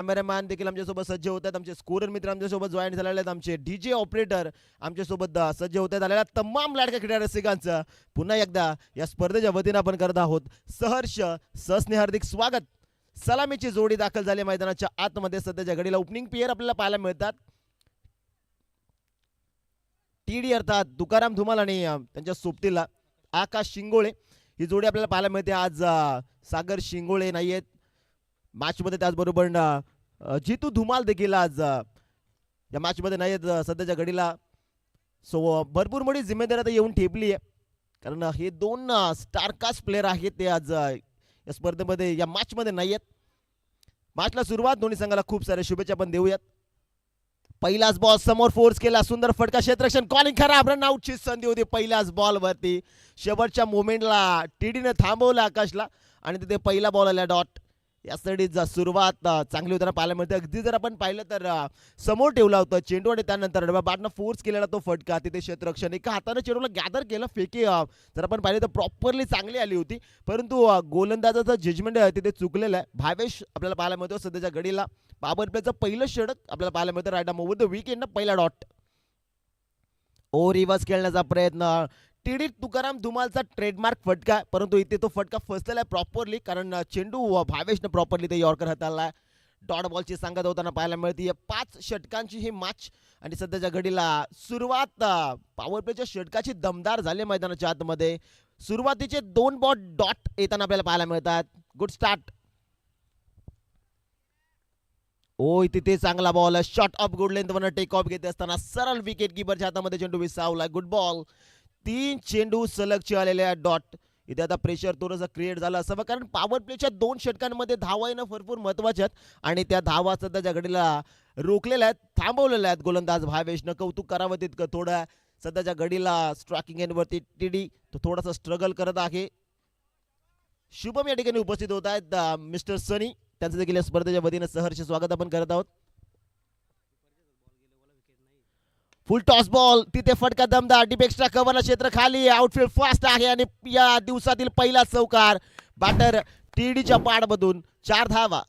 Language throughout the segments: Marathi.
कॅमेरामॅन देखील आमच्यासोबत सज्ज होत आहेत. आमचे स्कोरर मित्र आमच्यासोबत जॉईन झालेले आहेत. आमचे डीजे ऑपरेटर आमच्यासोबत सज्ज होत आहेत. आलेल्या तमाम लाडक्या क्रीडा रसिकांचं पुन्हा एकदा या स्पर्धेच्या वतीनं आपण करत आहोत सहर्ष सस्नेह हार्दिक स्वागत. सलामीची जोडी दाखल झाली मैदानाच्या आतमध्ये. सध्याच्या घडीला ओपनिंग पेयर आपल्याला पाहायला मिळतात. टीडी अर्थात तुकाराम धुमाल आणि त्यांच्या सोबतीला आकाश शिंगोळे ही जोडी आपल्याला पाहायला मिळते. आज सागर शिंगोळे नाही आहेत मॅचमध्ये, त्याचबरोबर जितू धुमाल देखील आज या मॅचमध्ये नाही आहेत सध्याच्या घडीला. सो भरपूर मोठी जिम्मेदारी आता येऊन ठेपली आहे, कारण हे दोन स्टारकास्ट प्लेयर आहेत ते आज या स्पर्धेमध्ये या मॅचमध्ये नाही आहेत. मॅचला सुरुवात दोन्ही संघाला खूप साऱ्या शुभेच्छा पण देऊयात. पहिलाच बॉल समोर फोर्स केला, सुंदर फटका, क्षेत्ररक्षण कॉलिंग खराब, रन आउटची संधी होती पहिल्याच बॉलवरती. शेवटच्या मोमेंटला टीडीने थांबवलं आकाशला आणि तिथे पहिला बॉल आला डॉट. यासाठी सुरुवात चांगली होताना पाहायला मिळते. अगदी जर आपण पाहिलं तर समोर ठेवला होता चेंडू आणि त्यानंतर बॅटनं फोर्स केलेला तो फटका, तिथे क्षेत्ररक्षण एका हाताने चेंडूला गॅदर केलं. फेकी जर आपण पाहिलं तर प्रॉपरली चांगली आली होती, परंतु गोलंदाजाचं जजमेंट तिथे चुकलेलं आहे. भावेश आपल्याला पाहायला मिळतो सध्याच्या घडीला. पॉवर प्लेचं पहिलं षटक आपल्याला पाहायला मिळतं. Right arm over the wicket पहिला डॉट. ओ रिव्हर्स खेळण्याचा प्रयत्न, टीडी तुकाराम धुमालचा ट्रेडमार्क फटका, परंतु इथे तो फटका फसलेला आहे प्रॉपरली, कारण चेंडू भावेशनं प्रॉपरली ते यॉर्कर हाताळला. डॉट बॉलची सांगत होताना पाहायला मिळते. 5 षटकांची ही मॅच आणि सध्याच्या घडीला सुरुवात पॉवर प्लेच्या षटकाची दमदार झाली मैदानाच्या आतमध्ये. सुरुवातीचे 2 बॉल डॉट येताना आपल्याला पाहायला मिळतात. Good start. ओ तिथे चांगला बॉल, शॉट ऑफ गुड लेंथवरनं टेक ऑफ घेत असताना सरळ विकेट किपरच्या हातामध्ये चेंडू विसावला. Good ball. 3 चेंडू सलगचे आलेले डॉट. इथे आता प्रेशर थोडंसं क्रिएट झालं असावं, कारण पॉवर प्लेच्या 2 षटकांमध्ये धावा येणं भरपूर महत्वाच्या आहेत आणि त्या धावा सध्याच्या घडीला रोखलेल्या आहेत, थांबवलेल्या आहेत. गोलंदाज भावेशनं कौतुक करावं तितकं थोडं. सध्याच्या घडीला स्ट्रायकिंग एंडवरती टीडी तो थोडासा स्ट्रगल करत आहे. शुभम या ठिकाणी उपस्थित होत आहेत, मिस्टर सनी, त्यांचं देखील या स्पर्धेच्या वतीनं सहर्ष स्वागत आपण करत आहोत. फुल टॉस बॉल, तिथे फटका दमदार, डीप एक्स्ट्रा कव्हरला क्षेत्र खाली, आउटफील्ड फास्ट आहे आणि या दिवसातील पहिला चौकार बॅटर टीडीच्या पाठमधून. 4 धावा.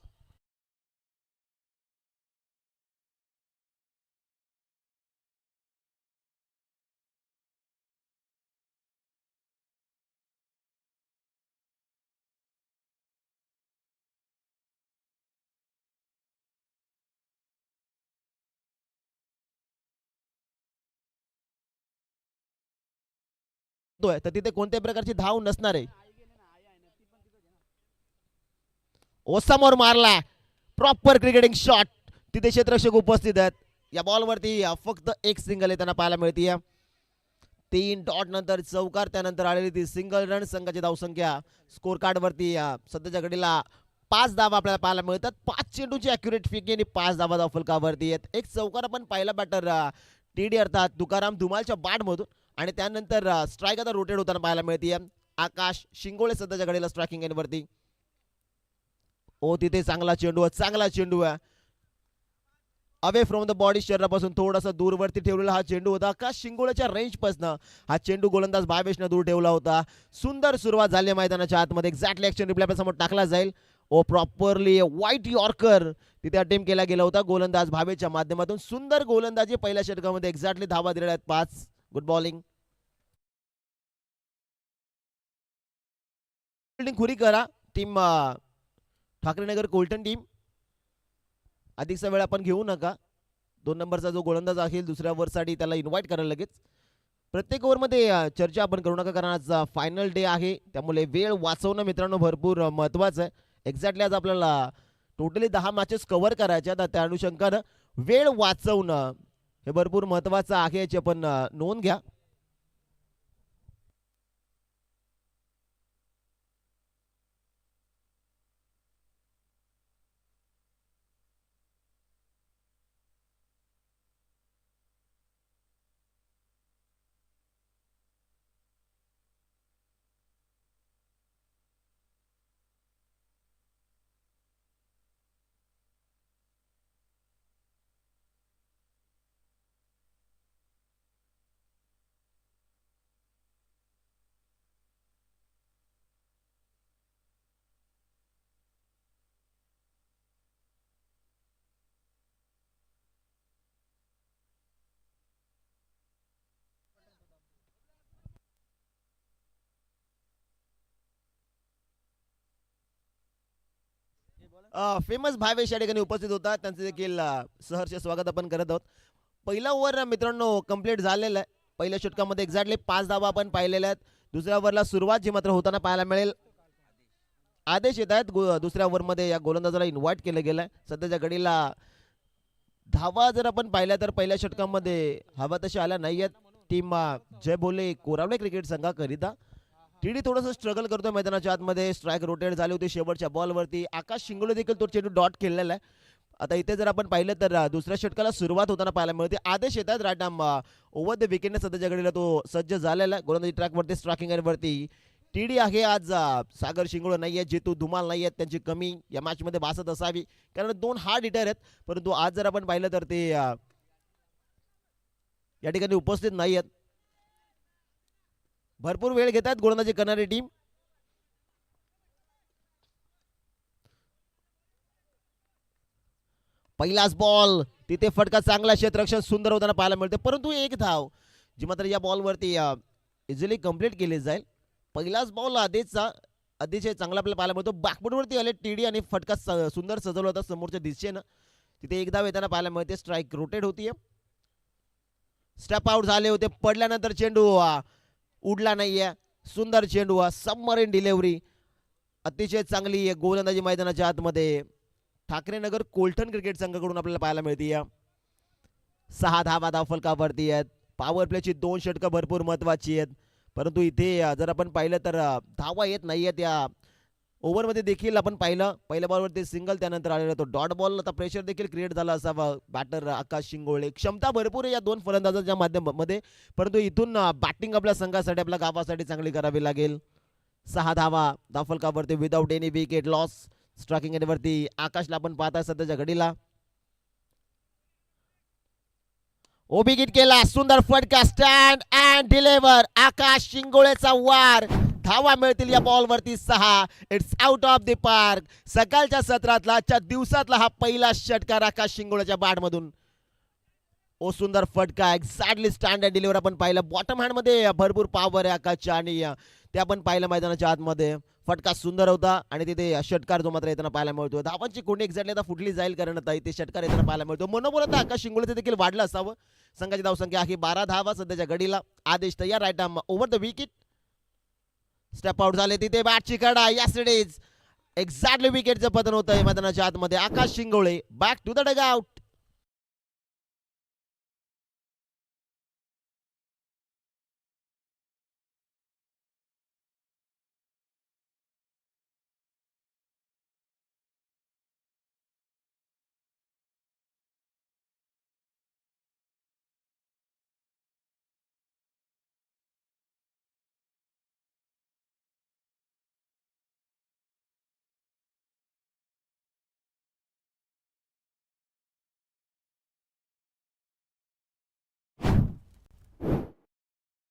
तर तिथे कोणत्याही प्रकारची धाव नसणार आहे. समोर मारला, प्रॉपर क्रिकेटिंग शॉट, तिथे क्षेत्ररक्षक उपस्थित आहेत. या बॉलवरती फक्त एक सिंगल येताना पाहायला मिळते. 3 डॉट नंतर चौकार, त्यानंतर आलेली ती सिंगल रन. संघाची धावसंख्या स्कोर कार्ड वरती सध्याच्या घडीला 5 धावा आपल्याला पाहायला मिळतात. 5 चेंडूची अॅक्युरेट फेकी आणि 5 धावा धावफलकावरती आहेत. एक चौकार आपण पाहिला बॅटर टीडी अर्थात तुकाराम धुमालच्या बॅटमधून आणि त्यानंतर स्ट्राईक आता रोटेट होताना पाहायला मिळते. आकाश शिंगोळे सध्याच्या घडीला स्ट्रायकिंग एंडवरती. ओ तिथे चांगला चेंडू, चांगला चेंडू आहे. अवे फ्रॉम द बॉडी, शरीरापासून थोडासा दूरवरती ठेवलेला हा चेंडू होता. आकाश शिंगोळेच्या रेंजपासून हा चेंडू गोलंदाज भावेशनं दूर ठेवला होता. सुंदर सुरुवात झाली मैदानाच्या आतमध्ये. एक्झॅक्टली ॲक्शन रिप्ले आपल्या समोर टाकला जाईल. ओ प्रॉपरली व्हाईट यॉर्कर तिथे अटेम्प्ट केला गेला होता गोलंदाज भावेच्या माध्यमातून. सुंदर गोलंदाजी पहिल्या षटकामध्ये. एक्झॅक्टली धावा दिलेल्या आहेत 5. Good bowling. खुरी करा टीम ठाकरेनगर कोलटन टीम. अधिकचा वेळ आपण घेऊ नका. 2 नंबरचा जो गोलंदाज आहे दुसऱ्या ओव्हरसाठी त्याला इन्व्हाइट करा लगेच. प्रत्येक ओव्हरमध्ये चर्चा आपण करू नका, कारण आज फायनल डे आहे, त्यामुळे वेळ वाचवणं मित्रांनो भरपूर महत्त्वाचं आहे. एक्झॅक्टली आज आपल्याला टोटली 10 मॅचेस कव्हर करायच्या, तर त्या अनुषंगानं वेळ वाचवणं हे भरपूर महत्त्वाचं आहे, याची आपण नोंद घ्या. फेमस भावेश या ठिकाणी उपस्थित होता, त्यांचे देखील सहर्ष स्वागत आपण करत आहोत. पहिला ओव्हर मित्रांनो कंप्लीट झालेला आहे. पहिल्या षटकामध्ये एक्झॅक्टली 5 धावा आपण पाहिलेल्या आहेत. दुसऱ्या ओव्हरला सुरुवात जी मात्र होताना पाहायला मिळेल. आदेश येत आहेत दुसऱ्या ओव्हरमध्ये या गोलंदाजाला इन्व्हाइट केलं गेलं आहे. सध्याच्या घडीला धावा जर आपण पाहिल्या तर पहिल्या षटकामध्ये हवा तशा आल्या नाही आहेत. टीम जय भोले कोरावले क्रिकेट संघाकरिता टीडी थोडंसं स्ट्रगल करतोय मैदानाच्या आतमध्ये. स्ट्राईक रोटेट झाली होती शेवटच्या बॉलवरती. आकाश शिंगोळे देखील तो चेंडू डॉट खेळलेला आहे. आता इथे जर आपण पाहिलं तर दुसऱ्या षटकाला सुरुवात होताना पाहायला मिळते. आदेश येतात राईट आर्म ओव्हर द विकेटने सध्याच्या घडीला तो सज्ज झालेला आहे. गोलंदाजी ट्रॅकवरती स्ट्रायकिंग वरती टीडी आहे. आज सागर शिंगोळे नाही आहेत, जेतू धुमाल नाही आहेत. त्यांची कमी या मॅचमध्ये भासत असावी कारण 2 हार्ड हिटर आहेत. परंतु आज जर आपण पाहिलं तर ते या ठिकाणी उपस्थित नाही आहेत. भरपूर वेळ घेतात गोलंदाजी करणारी टीम. पहिलाच बॉल तिथे फटका चांगला, क्षेत्ररक्षण सुंदर होताना पाहायला मिळते. परंतु एक धाव जी मात्र या बॉलवरती इझिली कंप्लीट केली जाईल. पहिलाच बॉल अतिशय चांगला आपल्याला पाहायला मिळतो. बॅकबोर्डवरती आले टीडी आणि फटका सुंदर सजवला होता समोरच्या दिशेनं. तिथे एक धाव येताना पाहायला मिळते. स्ट्राईक रोटेट होतीये. स्टेप आउट झाले होते. पडल्यानंतर चेंडू उडला नाहीये. सुंदर चेंडू सबमरीन डिलिव्हरी अतिशय चांगली गोलंदाजी मैदानाच्या आतमध्ये ठाकरे नगर कोलठण क्रिकेट संघाकडून आपल्याला पाहायला मिळते. 6 धावा धावफलकावरती आहेत. पॉवर प्लेची 2 षटकं भरपूर महत्वाची आहेत. परंतु इथे जर आपण पाहिलं तर धावा येत नाही आहेत. या ओव्हरमध्ये देखील आपण पाहिलं पहिल्या बॉलवरती सिंगल, त्यानंतर आलेला तो डॉट बॉल. आता प्रेशर देखील क्रिएट झाला असावा. बॅटर आकाश शिंगोळे क्षमता भरपूर आहे या 2 फलंदाजांच्या माध्यमामध्ये. परंतु इथून बॅटिंग आपल्या संघासाठी आपल्या गावासाठी चांगली करावी लागेल. 6 धावा धावफलकावरती without any wicket loss. Striking एंडवरती आकाशला आपण पाहताय सध्याच्या घडीला. ओबी गिट केला. सुंदर फटका. Stand and deliver. आकाश शिंगोळेचा वार. धावा मिळतील या बॉलवरती 6. It's out of the park. सकाळच्या सत्रातला आजच्या दिवसातला हा पहिला षटकार आकाश शिंगोळेच्या बॅटमधून. ओ सुंदर फटका. एक्झॅक्टली स्टँड अँड डिलिव्हर आपण पाहिलं. बॉटम हँड मध्ये भरपूर पॉवर आहे आकाशच्या आणि ते आपण पाहिलं मैदानाच्या आतमध्ये. फटका सुंदर होता आणि तिथे षटकार जो मात्र येताना पाहायला मिळतो. धावांची कोणी एक्झॅक्टली आता फुटली जाईल कारण आता इथे षटकार येताना पाहायला मिळतो. मनोबल आता आकाश शिंगोळे देखील वाढलं असावं. संघाची धावसंख्या आहे 12 धावा सध्याच्या घडीला. आदेश तयार right arm over the wicket. Step out झाले तिथे बॅटची कडा. यस इट इज एक्झॅक्टली विकेटचं पतन होतंय मैदानाच्या आतमध्ये. Akash Shingole back to the dugout.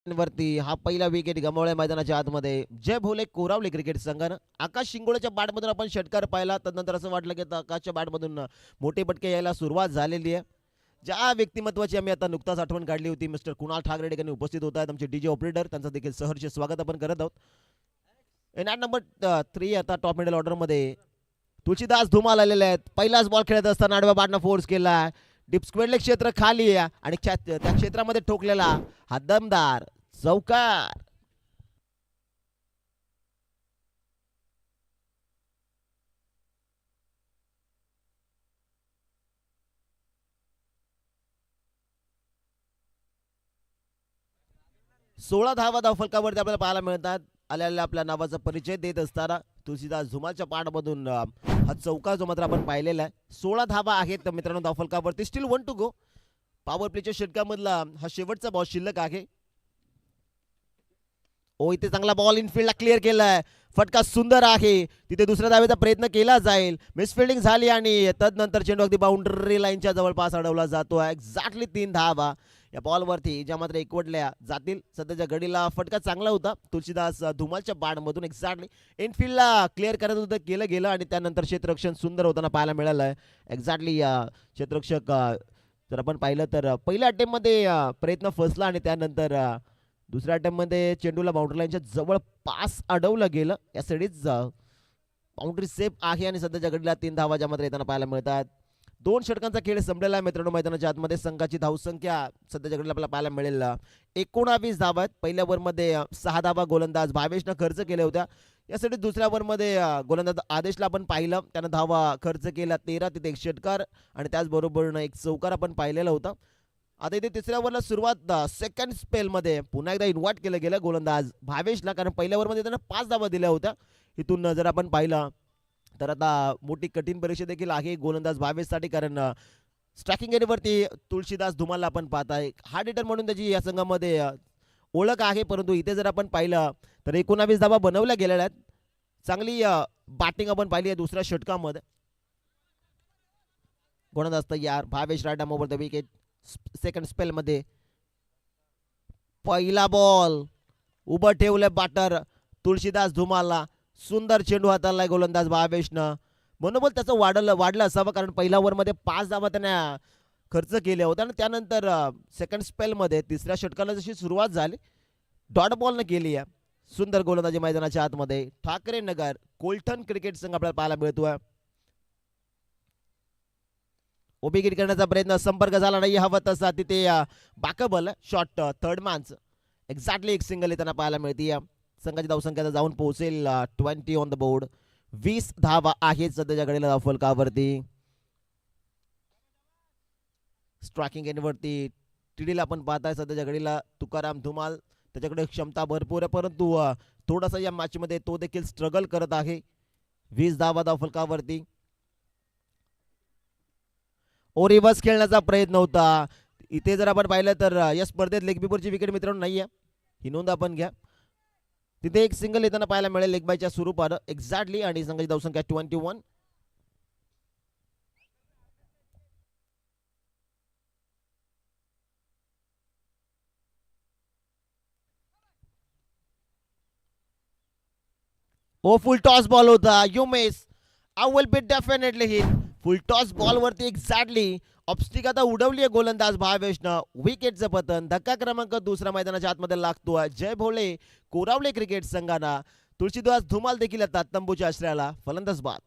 वरती हा पहिला विकेट गमावलाय मैदानाच्या आतमध्ये. जय भोले कोरावले क्रिकेट संघानं. आकाश शिंगोळेच्या बॅटमधून आपण षटकार पाहिला. त्यानंतर असं वाटलं की आकाशच्या बॅटमधून मोठे पटके यायला सुरुवात झालेली आहे. ज्या व्यक्तिमत्वाची आम्ही आता नुकताच आठवण काढली होती मिस्टर कुणाल ठाकरे ठिकाणी उपस्थित होत आहेत. आमचे डीजे ऑपरेटर त्यांचं देखील सहर्ष स्वागत आपण करत आहोत. इन ॲट नंबर 3 आता टॉप मिडल ऑर्डरमध्ये तुळशीदास धुमाल आलेले आहेत. पहिलाच बॉल खेळत असताना आडव्या बॅटनं फोर्स केला. डिप स्क्वेअरले क्षेत्र खाली आहे आणि त्या क्षेत्रामध्ये ठोकलेला हा दमदार चौकार. सोळा धावा धावफलकावरती आपल्याला पाहायला मिळतात. आलेल्या आपल्या नावाचा परिचय देत असताना तुळशीदास धुमालच्या पाठमधून हा चौकार जो मात्र आपण पाहिलेला आहे. 16 धावा आहेत मित्रांनो धावफलकावरती. Still 1 to go. पॉवर प्लेच्या षटकामधला हा शेवटचा बॉल शिल्लक आहे. ओ इथे चांगला बॉल इनफिल्डला क्लिअर केलाय. फटका सुंदर आहे. तिथे दुसऱ्या धावेचा प्रयत्न केला जाईल. मिसफिल्डिंग झाली आणि तदनंतर चेंडू अगदी बाउंड्री लाईनच्या जवळपास अडवला जातो. एक्झॅक्टली 3 धावा या बॉलवरती ज्या मात्र एकवटल्या जातील. सध्याच्या घडीला फटका चांगला होता तुळशीदास धुमालच्या बॅटमधून. एक्झॅक्टली इनफिल्डला क्लिअर करत होतं केलं गेलं आणि त्यानंतर क्षेत्ररक्षण सुंदर होताना पाहायला मिळालं आहे. एक्झॅक्टली क्षेत्ररक्षक जर आपण पाहिलं तर पहिल्या अटेम्प्टमध्ये प्रयत्न फसला आणि त्यानंतर दुसऱ्या अटेम्प्टमध्ये चेंडूला बाउंड्री लाईनच्या जवळ पास अडवलं गेलं. या साईडीच बाउंड्री सेफ आहे आणि सध्याच्या घडीला 3 धावा ज्यामध्ये येताना पाहायला मिळतात. 2 षटकांचा खेळ संपलेला आहे मित्रांनो. मैदानाच्या आतमध्ये संघाची धावसंख्या सध्याच्या घडीला आपल्याला पाहायला मिळेल 19 धावा आहेत. पहिल्या ओव्हरमध्ये 6 धावा गोलंदाज भावेशनं खर्च केल्या होत्या. यासाठी दुसऱ्या ओव्हरमध्ये गोलंदाज आदेशला आपण पाहिलं, त्यानं धावा खर्च केला 13, तिथे एक षटकार आणि त्याचबरोबर एक चौकार आपण पाहिलेला होता. आता इथे तिसऱ्या ओव्हरला सुरुवात सेकंड स्पेलमध्ये पुन्हा एकदा इन्व्हाइट केलं गेलं गोलंदाज भावेशला, कारण पहिल्या ओव्हरमध्ये त्यानं 5 धावा दिल्या होत्या. इथून जर आपण पाहिलं तर आता मोठी कठीण परीक्षा देखील आहे गोलंदाज भावेशसाठी, कारण स्ट्रायकिंग एरियावरती तुळशीदास धुमालला आपण पाहताय. हार्ड हिटर म्हणून त्याची या संघामध्ये ओळख आहे, परंतु इथे जर आपण पाहिलं तर 19 धावा बनवल्या गेलेल्या आहेत. चांगली बॅटिंग आपण पाहिली आहे दुसऱ्या षटकामध्ये. गोलंदाज तयार, Bhavesh right arm over the wicket. Second स्पेलमध्ये पहिला बॉल उभं ठेवलं बॅटर तुळशीदास धुमालला. सुंदर चेंडू हाताळलाय गोलंदाज भावेशनं. मनोबल त्याचं वाढलं असावं, कारण पहिल्या ओव्हरमध्ये 5 धावा त्याने खर्च केल्या होत्या आणि त्यानंतर सेकंड स्पेलमध्ये तिसऱ्या षटकाला जशी सुरुवात झाली डॉट बॉलनं केली आहे. सुंदर गोलंदाजी मैदानाच्या आतमध्ये. ठाकरे नगर कोलठण क्रिकेट संघ आपल्याला पाहायला मिळतोय. उभी गिट करण्याचा प्रयत्न, संपर्क झाला नाही हवा तसा. तिथे बाकबल शॉट थर्ड मॅनच एक्झॅक्टली एक सिंगल येताना पाहायला मिळते. संघाची धावसंख्या जाऊन पोहोचेल 20 ऑन द बोर्ड. 20 धावा आहेत सध्याच्या घडीला फलकावरती. स्ट्रायकिंग एंडवरती टीडीला आपण पाहताय सध्याच्या घडीला तुकाराम धुमाल. त्याच्याकडे क्षमता भरपूर आहे, परंतु थोडासा या मॅच मध्ये तो देखील स्ट्रगल करत आहे. 20 धावा फलकावरती. ओ रिव्हर्स खेळण्याचा प्रयत्न होता इथे. जर आपण पाहिलं तर या स्पर्धेत लेग बिफोरची विकेट मित्रांनो नाहीये, ही नोंद आपण घ्या. तिथे एक सिंगल येताना पाहायला मिळेल लेग बायच्या स्वरूपानं एक्झॅक्टली, आणि संघाची धावसंख्या 21. ओ फुल टॉस बॉल होता. You miss, I will be definitely hit. Full toss ball वरती एक्झॅक्टली ऑब्स्टिक आता उडवली आहे गोलंदाज भावेशनं. विकेटचं पतन. धक्का क्रमांक दुसरा मैदानाच्या आतमध्ये लागतोय. जय भोळे कोरावले क्रिकेट संघाना. तुळशीदास धुमाल देखील आता तंबूच्या आश्रयाला फलंदाज बाद.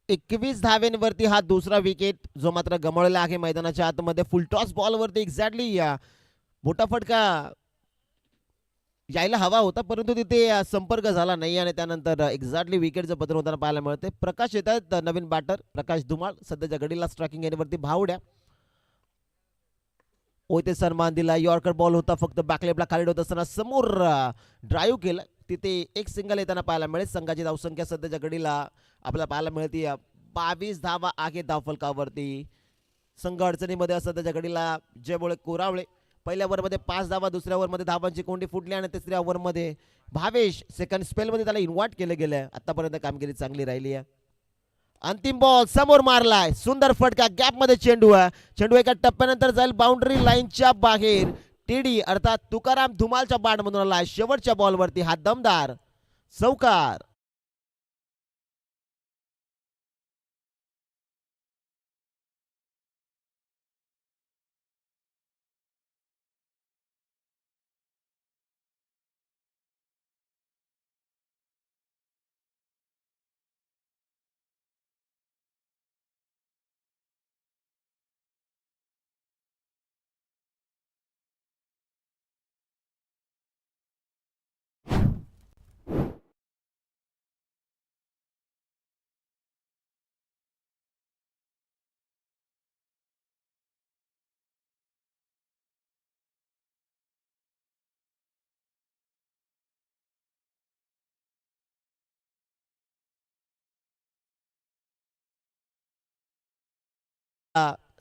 एकवीस धावेंवरती हा दुसरा विकेट जो मात्र गमावलेला आहे मैदानाच्या आतमध्ये. फुलटॉस बॉलवरती एक्झॅक्टली मोठा फटका यायला हवा होता, परंतु तिथे संपर्क झाला नाही आणि त्यानंतर एक्झॅक्टली विकेटचं पतन होताना पाहायला मिळते. प्रकाश येत आहेत नवीन बॅटर प्रकाश धुमाळ. सध्याच्या घडीला स्ट्रायकिंग एरियावरती भावड्या. ओ इथे सन्मान दिला. यॉर्कर बॉल होता, फक्त बॅकलेपला खाली होत असताना समोर ड्राईव्ह केलं. तिथे एक सिंगल येताना पाहायला मिळेल. संघाची धावसंख्या सध्याच्या घडीला आपल्याला पाहायला मिळते 22 धावा आहे धावफलकावरती. संघ अडचणीमध्ये सध्याच्या घडीला जयभोळे कोरावळे. पहिल्या ओव्हरमध्ये 5 धावा, दुसऱ्या ओव्हरमध्ये धावांची कोंडी फुटली आणि तिसऱ्या ओव्हरमध्ये भावेश सेकंड स्पेलमध्ये त्याला इन्व्हाइट केलं गेलं. आतापर्यंत कामगिरी चांगली राहिली आहे. अंतिम बॉल समोर मारलाय. सुंदर फटका गॅप मध्ये चेंडू आहे. चेंडू एका टप्प्यानंतर जाईल बाउंड्री लाईनच्या बाहेर. टीडी अर्थात तुकाराम धुमालच्या बॅट मधून आलाय. शेवटच्या बॉलवरती हा दमदार चौकार.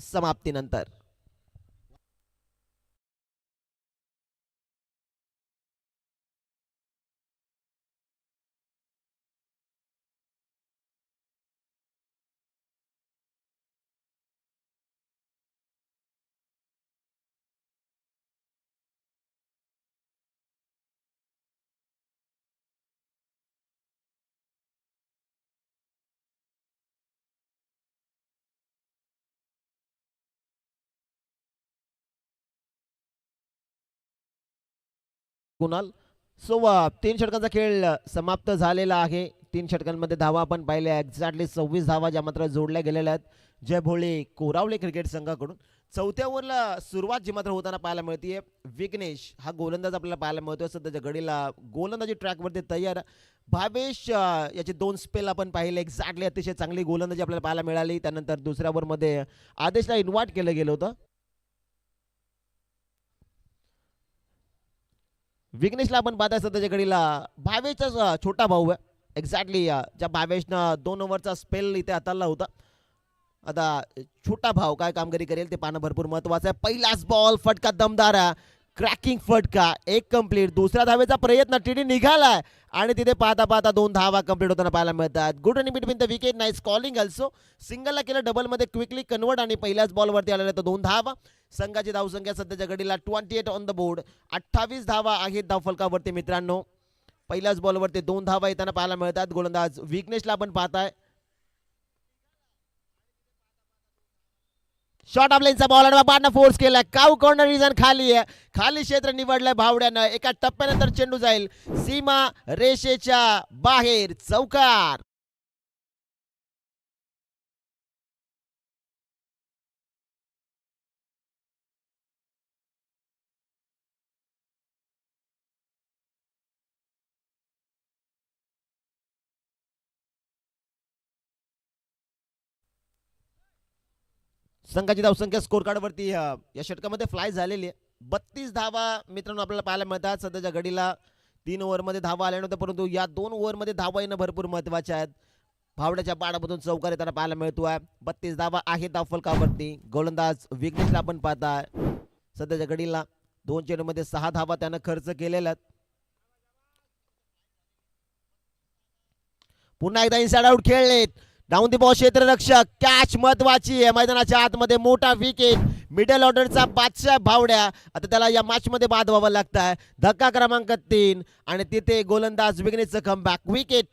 समाप्तीनंतर कुणाल. सो 3 षटकांचा खेळ समाप्त झालेला आहे. 3 षटकांमध्ये धावा आपण पाहिल्या एक्झॅक्टली 26 धावा ज्या मात्र जोडल्या गेलेल्या आहेत जय भोळे कोरावले क्रिकेट संघाकडून. चौथ्या ओव्हरला सुरुवात जी मात्र होताना पाहायला मिळते. विघ्नेश हा गोलंदाज आपल्याला पाहायला मिळतोय सध्याच्या घडीला गोलंदाजी ट्रॅकवरती तयार. भावेश याचे 2 स्पेल आपण पाहिले एक्झॅक्टली अतिशय चांगली गोलंदाजी आपल्याला पाहायला मिळाली. त्यानंतर दुसऱ्या ओव्हरमध्ये आदेशला इन्व्हाइट केलं गेलं होतं. विघ्नेशला आपण पाहताय सध्याच्या घडीला भावेशचा छोटा भाऊ आहे एक्झॅक्टली ज्या भावेशनं 2 ओव्हरचा स्पेल इथे हाताळला होता. आता छोटा भाव काय कामगिरी करेल ते पाहणं भरपूर महत्वाचं आहे. पहिलाच बॉल फटका दमदार क्रॅकिंग फटका एक कंप्लीट. दुसऱ्या धावेचा प्रयत्न टीडी निघालाय आणि तिथे पाहता पाहता 2 धावा कंप्लीट होताना पाहायला मिळतात. Good running between the wicket nice calling also. सिंगलला केलं डबलमध्ये क्विकली कन्वर्ट आणि पहिल्याच बॉलवरती आलेल्या तर 2 धावा. संघाची धावसंख्या सध्याच्या घडीला 28 ऑन द बोर्ड. 28 धावा आहेत धावफलकावरती मित्रांनो. पहिल्याच बॉलवरती 2 धावा येताना पाहायला मिळतात. गोलंदाज विघ्नेशला आपण पाहताय. शॉर्ट ऑफ लाईनचा बॉल आणि बाबांना फोर्स केलाय. काऊ कॉर्नर रिजन खाली आहे. खाली क्षेत्र निवडलंय भावड्यानं. एका टप्प्यानंतर चेंडू जाईल सीमा रेषेच्या बाहेर. चौकार. संघाची धावसंख्या स्कोर कार्डवरती या षटकामध्ये फ्लाय झालेली आहे. 32 धावा मित्रांनो आपल्याला पाहायला मिळतात. सध्याच्या घडीला 3 ओव्हरमध्ये धावा आल्या नव्हत्या परंतु या 2 ओव्हरमध्ये धावा येणं भरपूर महत्वाचे आहेत. भावड्याच्या पाडामधून चौकार येताना पाहायला मिळतोय. 32 धावा आहेत धावफलकावरती. गोलंदाज विघ्नेशला आपण पाहताय. सध्याच्या घडीला 2 चेंडूमध्ये 6 धावा त्यानं खर्च केलेल्या आहेत. पुन्हा एकदा इनसाइड आउट खेळलेत. डाऊन दी बॉल क्षेत्ररक्षक कॅच महत्वाची आहे. मैदानाच्या आतमध्ये मोठा विकेट. मिडल ऑर्डरचा बादशाह भावड्या आता त्याला या मॅच मध्ये बाद व्हावं लागत आहे. धक्का क्रमांक 3 आणि तिथे गोलंदाज विघ्नेशचं कमबॅक विकेट.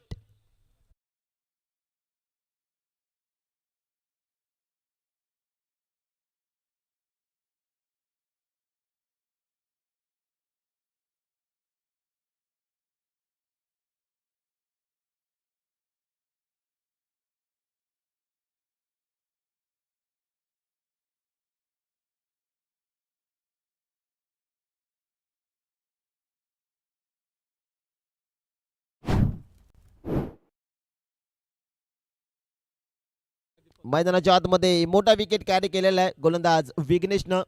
मैदानाच्या आतमध्ये मोठा विकेट कॅरी केलेला आहे गोलंदाज विघ्नेशनं.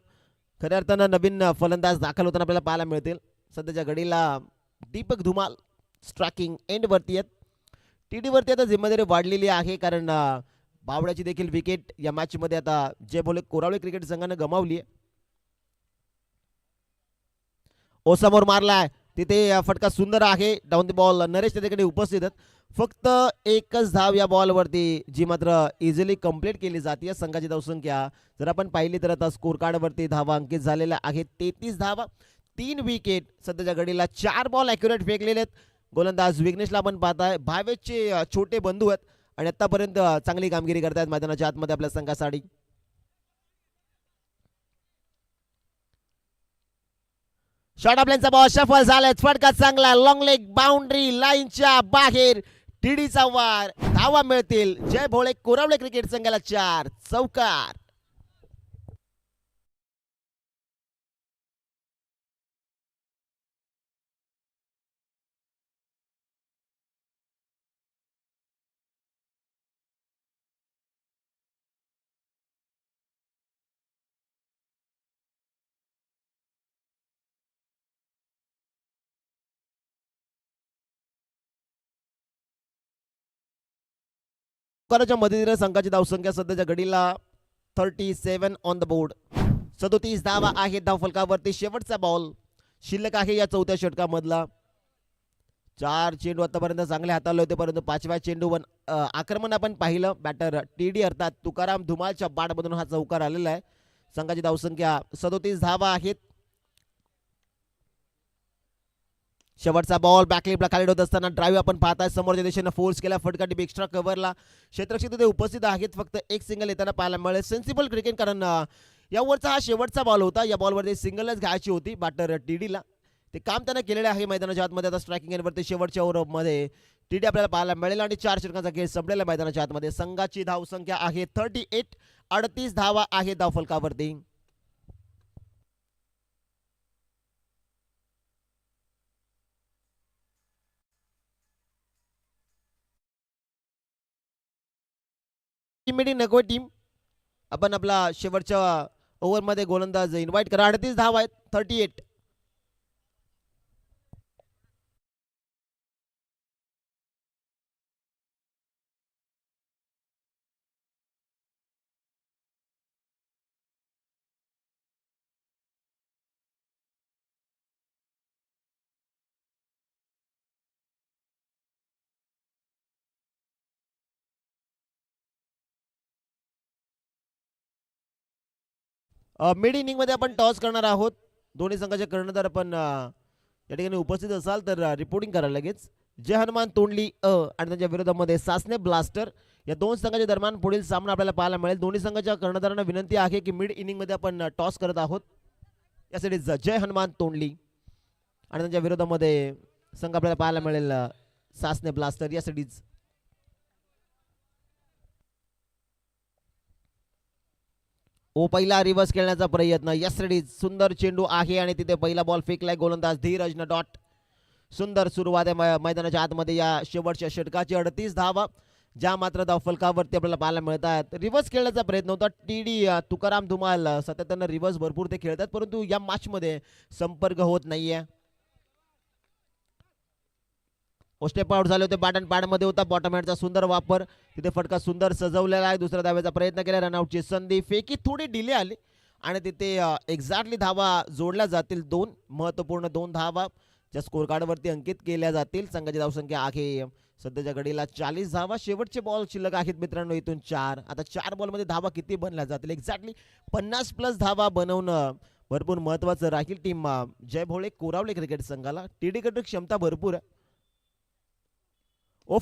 खऱ्या अर्थानं नवीन फलंदाज दाखल होताना आपल्याला पाहायला मिळतील. सध्याच्या घडीला दीपक धुमाल स्ट्रायकिंग एंडवरती आहेत. टीडीवरती आता जिम्मेदारी वाढलेली आहे कारण बावड्याची देखील विकेट या मॅचमध्ये आता जय भोले कोरावळे क्रिकेट संघानं गमावली आहे. ओ समोर मारलाय तिथे फटका सुंदर आहे. डाऊन द बॉल नरेश त्याच्याकडे उपस्थित आहेत. फक्त एकच धाव या बॉलवरती जी मात्र इझिली कंप्लीट केली जाते. संघाची धावसंख्या जर आपण पाहिली तर आता स्कोर कार्डवरती धावा अंकित झालेल्या आहेत 33 धावा 3 विकेट. सध्याच्या घडीला 4 बॉल ॲक्युरेट फेकलेले आहेत. गोलंदाज विघ्नेशला आपण पाहताय. भावेशचे छोटे बंधू आहेत आणि आतापर्यंत चांगली कामगिरी करतायत मैदानाच्या आतमध्ये आपल्या संघासाठी. शॉर्ट ऑफ लाईनचा बॉल सफल झालाय. फटका चांगला लॉंग लेग बाउंड्री लाईनच्या बाहेर. टीडीचा वार. धावा मिळतील. जय भोळे कोरावळे क्रिकेट संघाला 4 चौकार. कराच्या मदतीने संघाची धावसंख्या सध्याच्या घडीला 37 ऑन द बोर्ड. 37 धावा आहेत धावफलकावरती. शेवटचा बॉल शिल्लक आहे या 4थ्या षटकामधला. 4 चेंडू आतापर्यंत चांगले हाताळले होते परंतु 5व्या चेंडूवर आक्रमण आपण पाहिलं. बॅटर टीडी अर्थात तुकाराम धुमालच्या बॅटमधून हा चौकार आलेला आहे. संघाची धावसंख्या 37 धावा आहेत. शेवटचा बॉल बॅकलिपला खाली होत असताना ड्राईव्ह आपण पाहताय. समोरच्या दिशेने फोर्स केला. फटका टीप एक्स्ट्रा कव्हरला. क्षेत्ररक्षक तिथे उपस्थित आहेत. फक्त एक सिंगल येताना पाहायला मिळेल. सेन्सिबल क्रिकेट कारण यावरचा हा शेवटचा बॉल होता. या बॉलवरती सिंगलच घ्यायची होती बॅटर टीडीला. ते काम त्यांना केलेलं आहे मैदानाच्या आतमध्ये. आता स्ट्रायकिंग एंडवरती शेवटच्या ओव्हरमध्ये टीडी आपल्याला पाहायला मिळेल आणि 4 षटकांचा खेळ संपलेला मैदानाच्या आतमध्ये. संघाची धावसंख्या आहे 38. 38 धावा आहे धावफलकावरती. टीम नको टीम, आपण आपला शेवटच्या ओव्हरमध्ये गोलंदाज इन्व्हाइट करा. 38 धावा आहेत. 38. मिड इनिंग मध्ये आपण टॉस करणार आहोत. दोन्ही संघाचे कर्णधार आपण या ठिकाणी उपस्थित असाल तर रिपोर्टिंग करा लगेच. जय हनुमान तोंडली आणि त्यांच्या विरोधामध्ये सासने ब्लास्टर या दोन संघाच्या दरम्यान पुढील सामना आपल्याला पाहायला मिळेल. दोन्ही संघाच्या कर्णधारांना विनंती आहे की मिड इनिंग मध्ये आपण टॉस करत आहोत. यासाठी जय हनुमान तोंडली आणि त्यांच्या विरोधामध्ये संघ आपल्याला पाहायला मिळेल सासने ब्लास्टर. यासाठीच पहिला रिव्हर्स खेळण्याचा प्रयत्न. यस्टरडे सुंदर चेंडू आहे आणि तिथे पहिला बॉल फेकलाय गोलंदाज धीरजनं डॉट. सुंदर सुरुवात आहे मैदानाच्या आतमध्ये या शेवटच्या षटकाची. 38 धावा ज्या मात्र धावफलकावरती आपल्याला पाहायला मिळत आहेत. रिव्हर्स खेळण्याचा प्रयत्न होता. टीडी तुकाराम धुमाल सातत्यानं रिव्हर्स भरपूर ते खेळतात परंतु या मॅच मध्ये संपर्क होत नाहीये. स्टेप आउट झाले होते. बॅट अँड पॅड मध्ये होता. बॉटम हँडचा सुंदर वापर. तिथे फटका सुंदर सजवलेला आहे. दुसऱ्या धावेचा प्रयत्न केला. रनआउटची संधी. फेकी थोडी डिले आली आणि तिथे एक्झॅक्टली धावा जोडल्या जातील. 2 महत्वपूर्ण 2 धावा ज्या स्कोर कार्डवरती अंकित केल्या जातील. संघाची धावसंख्या आहे सध्याच्या घडीला 40 धावा. शेवटचे बॉल शिल्लक आहेत मित्रांनो इथून 4. आता 4 बॉलमध्ये धावा किती बनल्या जातील? एक्झॅक्टली 50+ धावा बनवणं भरपूर महत्वाचं राहील. टीम जय भोळे कोरावले क्रिकेट संघाला टीडीकडे क्षमता भरपूर आहे.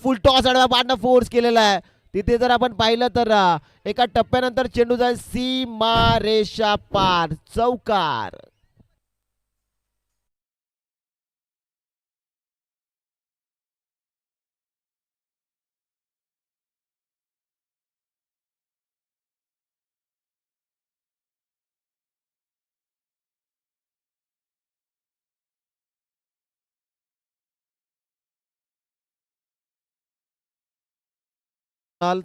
फुल टॉस आडव्या बाटनं फोर्स केलेला आहे. तिथे जर आपण पाहिलं तर एका टप्प्यानंतर चेंडू जाईल सीमा रेषा पार. चौकार.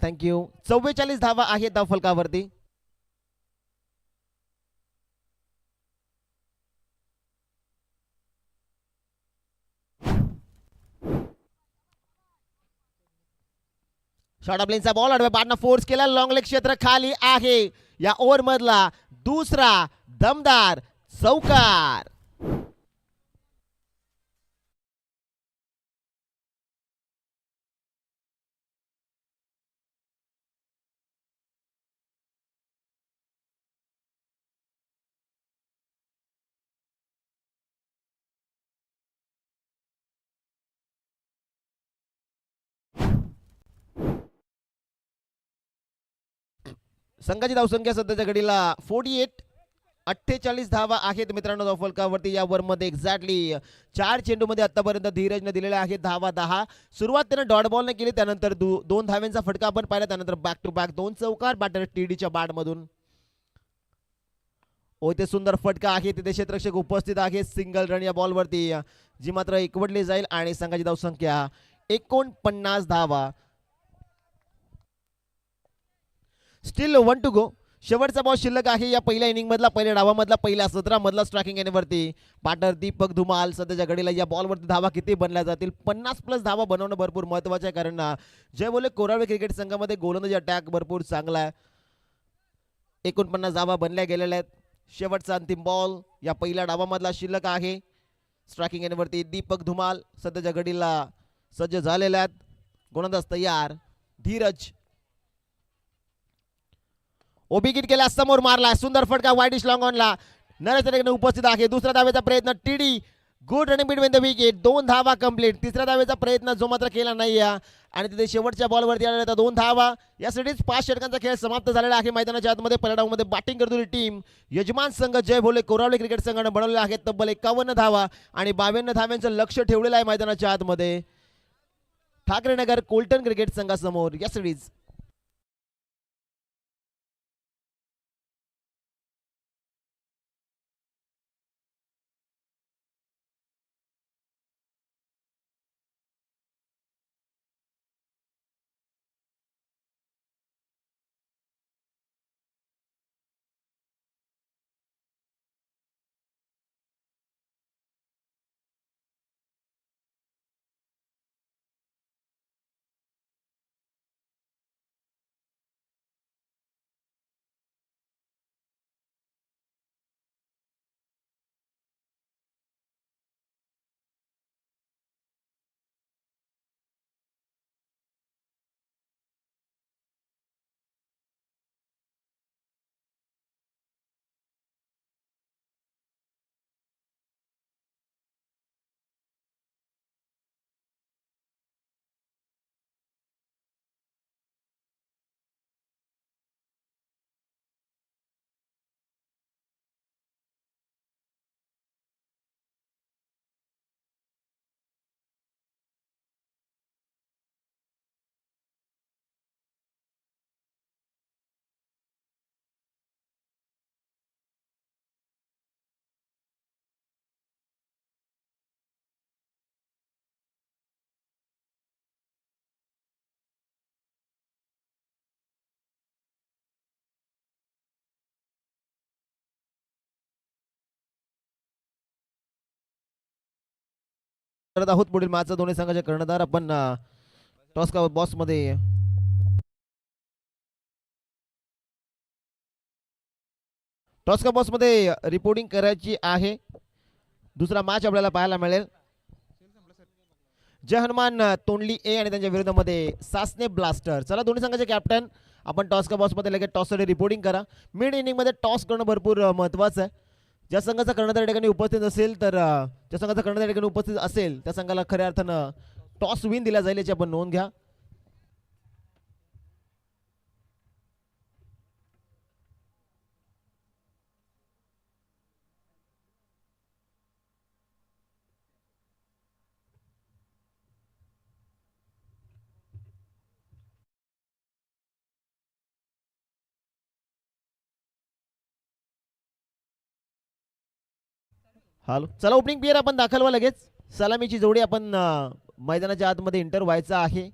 थँक्यू. 44 धावा आहेत धावफलकावरती. शॉर्ट प्लेनचा बॉल आडव्या बाटनं फोर्स केला. लॉंग लेग क्षेत्र खाली आहे. या ओव्हर मधला दुसरा दमदार चौकार. संघाची धावसंख्या सध्याच्या घडीला 48. 48 धावा आहेत मित्रांनो धावफलकावरती. या मध्ये एक्झॅक्टली 4 चेंडूमध्ये आतापर्यंत धीरजने दिलेल्या आहेत धावा 10. सुरुवात त्यानं डॉट बॉलने केली. त्यानंतर 2 धाव्यांचा फटका आपण पाहिला. त्यानंतर बॅक टू बॅक 2 चौकार बॅटर टीडीच्या बॅटमधून. इथे सुंदर फटका आहे. तिथे क्षेत्ररक्षक उपस्थित आहे. सिंगल रन या बॉलवरती जी मात्र एकवटली जाईल आणि संघाची धावसंख्या 49 धावा. Still 1 to go. शेवटचा बॉल शिल्लक आहे या पहिल्या इनिंग मधला, पहिल्या डावामधला, पहिल्या 17 मधला स्ट्रायकिंग एंडवरती. बॅटर दीपक धुमाल सध्याच्या घडीला या बॉलवरती धावा किती बनल्या जातील? 50+ धावा बनवणं भरपूर महत्वाचं आहे कारण जय बोले कोराळे क्रिकेट संघामध्ये गोलंदाजी अटॅक भरपूर चांगला आहे. 49 धावा बनल्या गेलेल्या आहेत. शेवटचा अंतिम बॉल या पहिल्या डावामधला शिल्लक आहे. स्ट्रायकिंग एंडवरती दीपक धुमाल सध्याच्या घडीला सज्ज झालेले आहेत. गोलंदाज तयार. धीरज ओबिकिट केला. समोर मारला. सुंदर फटका वाईडिश लॉंग ऑनला. नरेश उपस्थित आहे. दुसऱ्या धावेचा प्रयत्न. TD good running between the wicket. 2 धावा कंप्लीट. तिसऱ्या धावेचा प्रयत्न जो मात्र केला नाही आणि तिथे शेवटच्या बॉलवरती आलेल्या 2 धावा. यासाठीच 5 षटकांचा खेळ समाप्त झालेला आहे मैदानाच्या आतमध्ये. पहिल्या डावमध्ये बॅटिंग करणारी टीम यजमान संघ जय भोले कोरावले क्रिकेट संघाने बनवलेला आहे तब्बल 51 धावा आणि 52 धाव्यांचं लक्ष ठेवलेलं आहे मैदानाच्या आतमध्ये ठाकरेनगर कोलटन क्रिकेट संघासमोर. या सिरीज करत आहोत. पुढील मॅचचा दोन्ही संघाचे कर्णधार आपण टॉस का बॉस मध्ये टॉस का बॉस मध्ये रिपोर्टिंग करायची आहे. दुसरा मॅच आपल्याला पाहायला मिळेल. जय हनुमान तोंडली ए आणि त्यांच्या विरोधामध्ये सासने ब्लास्टर. चला दोन्ही संघाचे कॅप्टन आपण टॉस का बॉस मध्ये लगेच टॉससाठी रिपोर्टिंग करा. मिड इनिंग मध्ये टॉस करणं भरपूर महत्वाचं आहे. ज्या संघाचा कर्णधार ठिकाणी उपस्थित असेल तर ज्या संघाचा कर्णधार ठिकाणी उपस्थित असेल त्या संघाला खऱ्या अर्थानं टॉस विन दिला जाईल याची आपण नोंद घ्या. हॅलो चला ओपनिंग प्लेयर आपण दाखलवा लगेच. सलामीची जोडी आपण मैदानाच्या आतमध्ये इंटर व्हायचा आहे.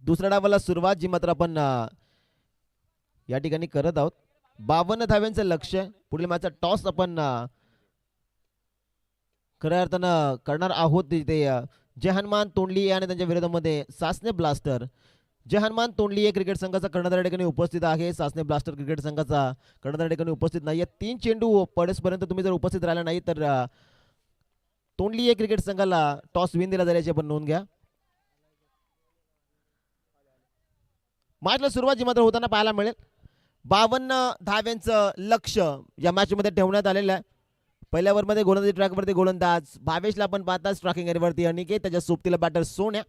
दुसऱ्या डावाला सुरुवात जी मात्र आपण या ठिकाणी करत आहोत. 52 धाव्यांचं लक्ष. पुढील मॅचचा टॉस आपण खऱ्या अर्थानं करणार आहोत. तिथे जय हनुमान तोंडली आणि त्यांच्या विरोधामध्ये सासने ब्लास्टर. जय हनुमान तोंडली क्रिकेट संघाचा कर्णधार ठिकाणी उपस्थित आहे. सासने ब्लास्टर क्रिकेट संघाचा कर्णधार ठिकाणी उपस्थित नाहीये. 3 चेंडू पडेसपर्यंत तुम्ही जर उपस्थित राहिला नाही तर तोंडली क्रिकेट संघाला टॉस विन दिला जाईल याची आपण नोंद घ्या. मॅचला सुरुवात जी मात्र होताना पाहायला मिळेल. 52 धाव्यांचं लक्ष या मॅच मध्ये ठेवण्यात आलेलं आहे. पहिल्या ओव्हरमध्ये गोलंदाजी ट्रॅकवरती गोलंदाज भावेशला आपण पाहता. स्ट्रायकिंग एंडवरती अनिकेत, त्याच्या सोबतीला बॅटर सोन्या.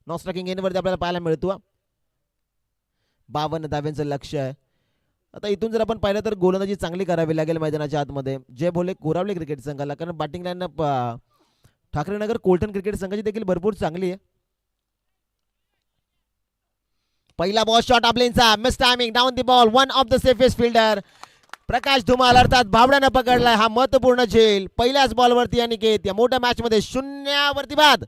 नॉन स्ट्रायकिंग एंडवरती आपल्याला पाहायला मिळतो. 52 धाव्यांचं लक्ष आहे. आता इथून जर आपण पाहिलं तर गोलंदाजी चांगली करावी लागेल मैदानाच्या आतमध्ये जय भोले कोरावले क्रिकेट संघाला. कारण बॅटिंग लाईनअप ठाकरेनगर कोलटन क्रिकेट संघाची देखील भरपूर चांगली आहे. पहिला बॉल शॉट आपलेंचा mistiming down the ball. One of the safest fielder Prakash Dhumal अर्थात भावड्यानं पकडलाय हा महत्वपूर्ण झेल. पहिल्याच बॉलवरती अनिकेत या मोठ्या मॅच मध्ये 0 बाद.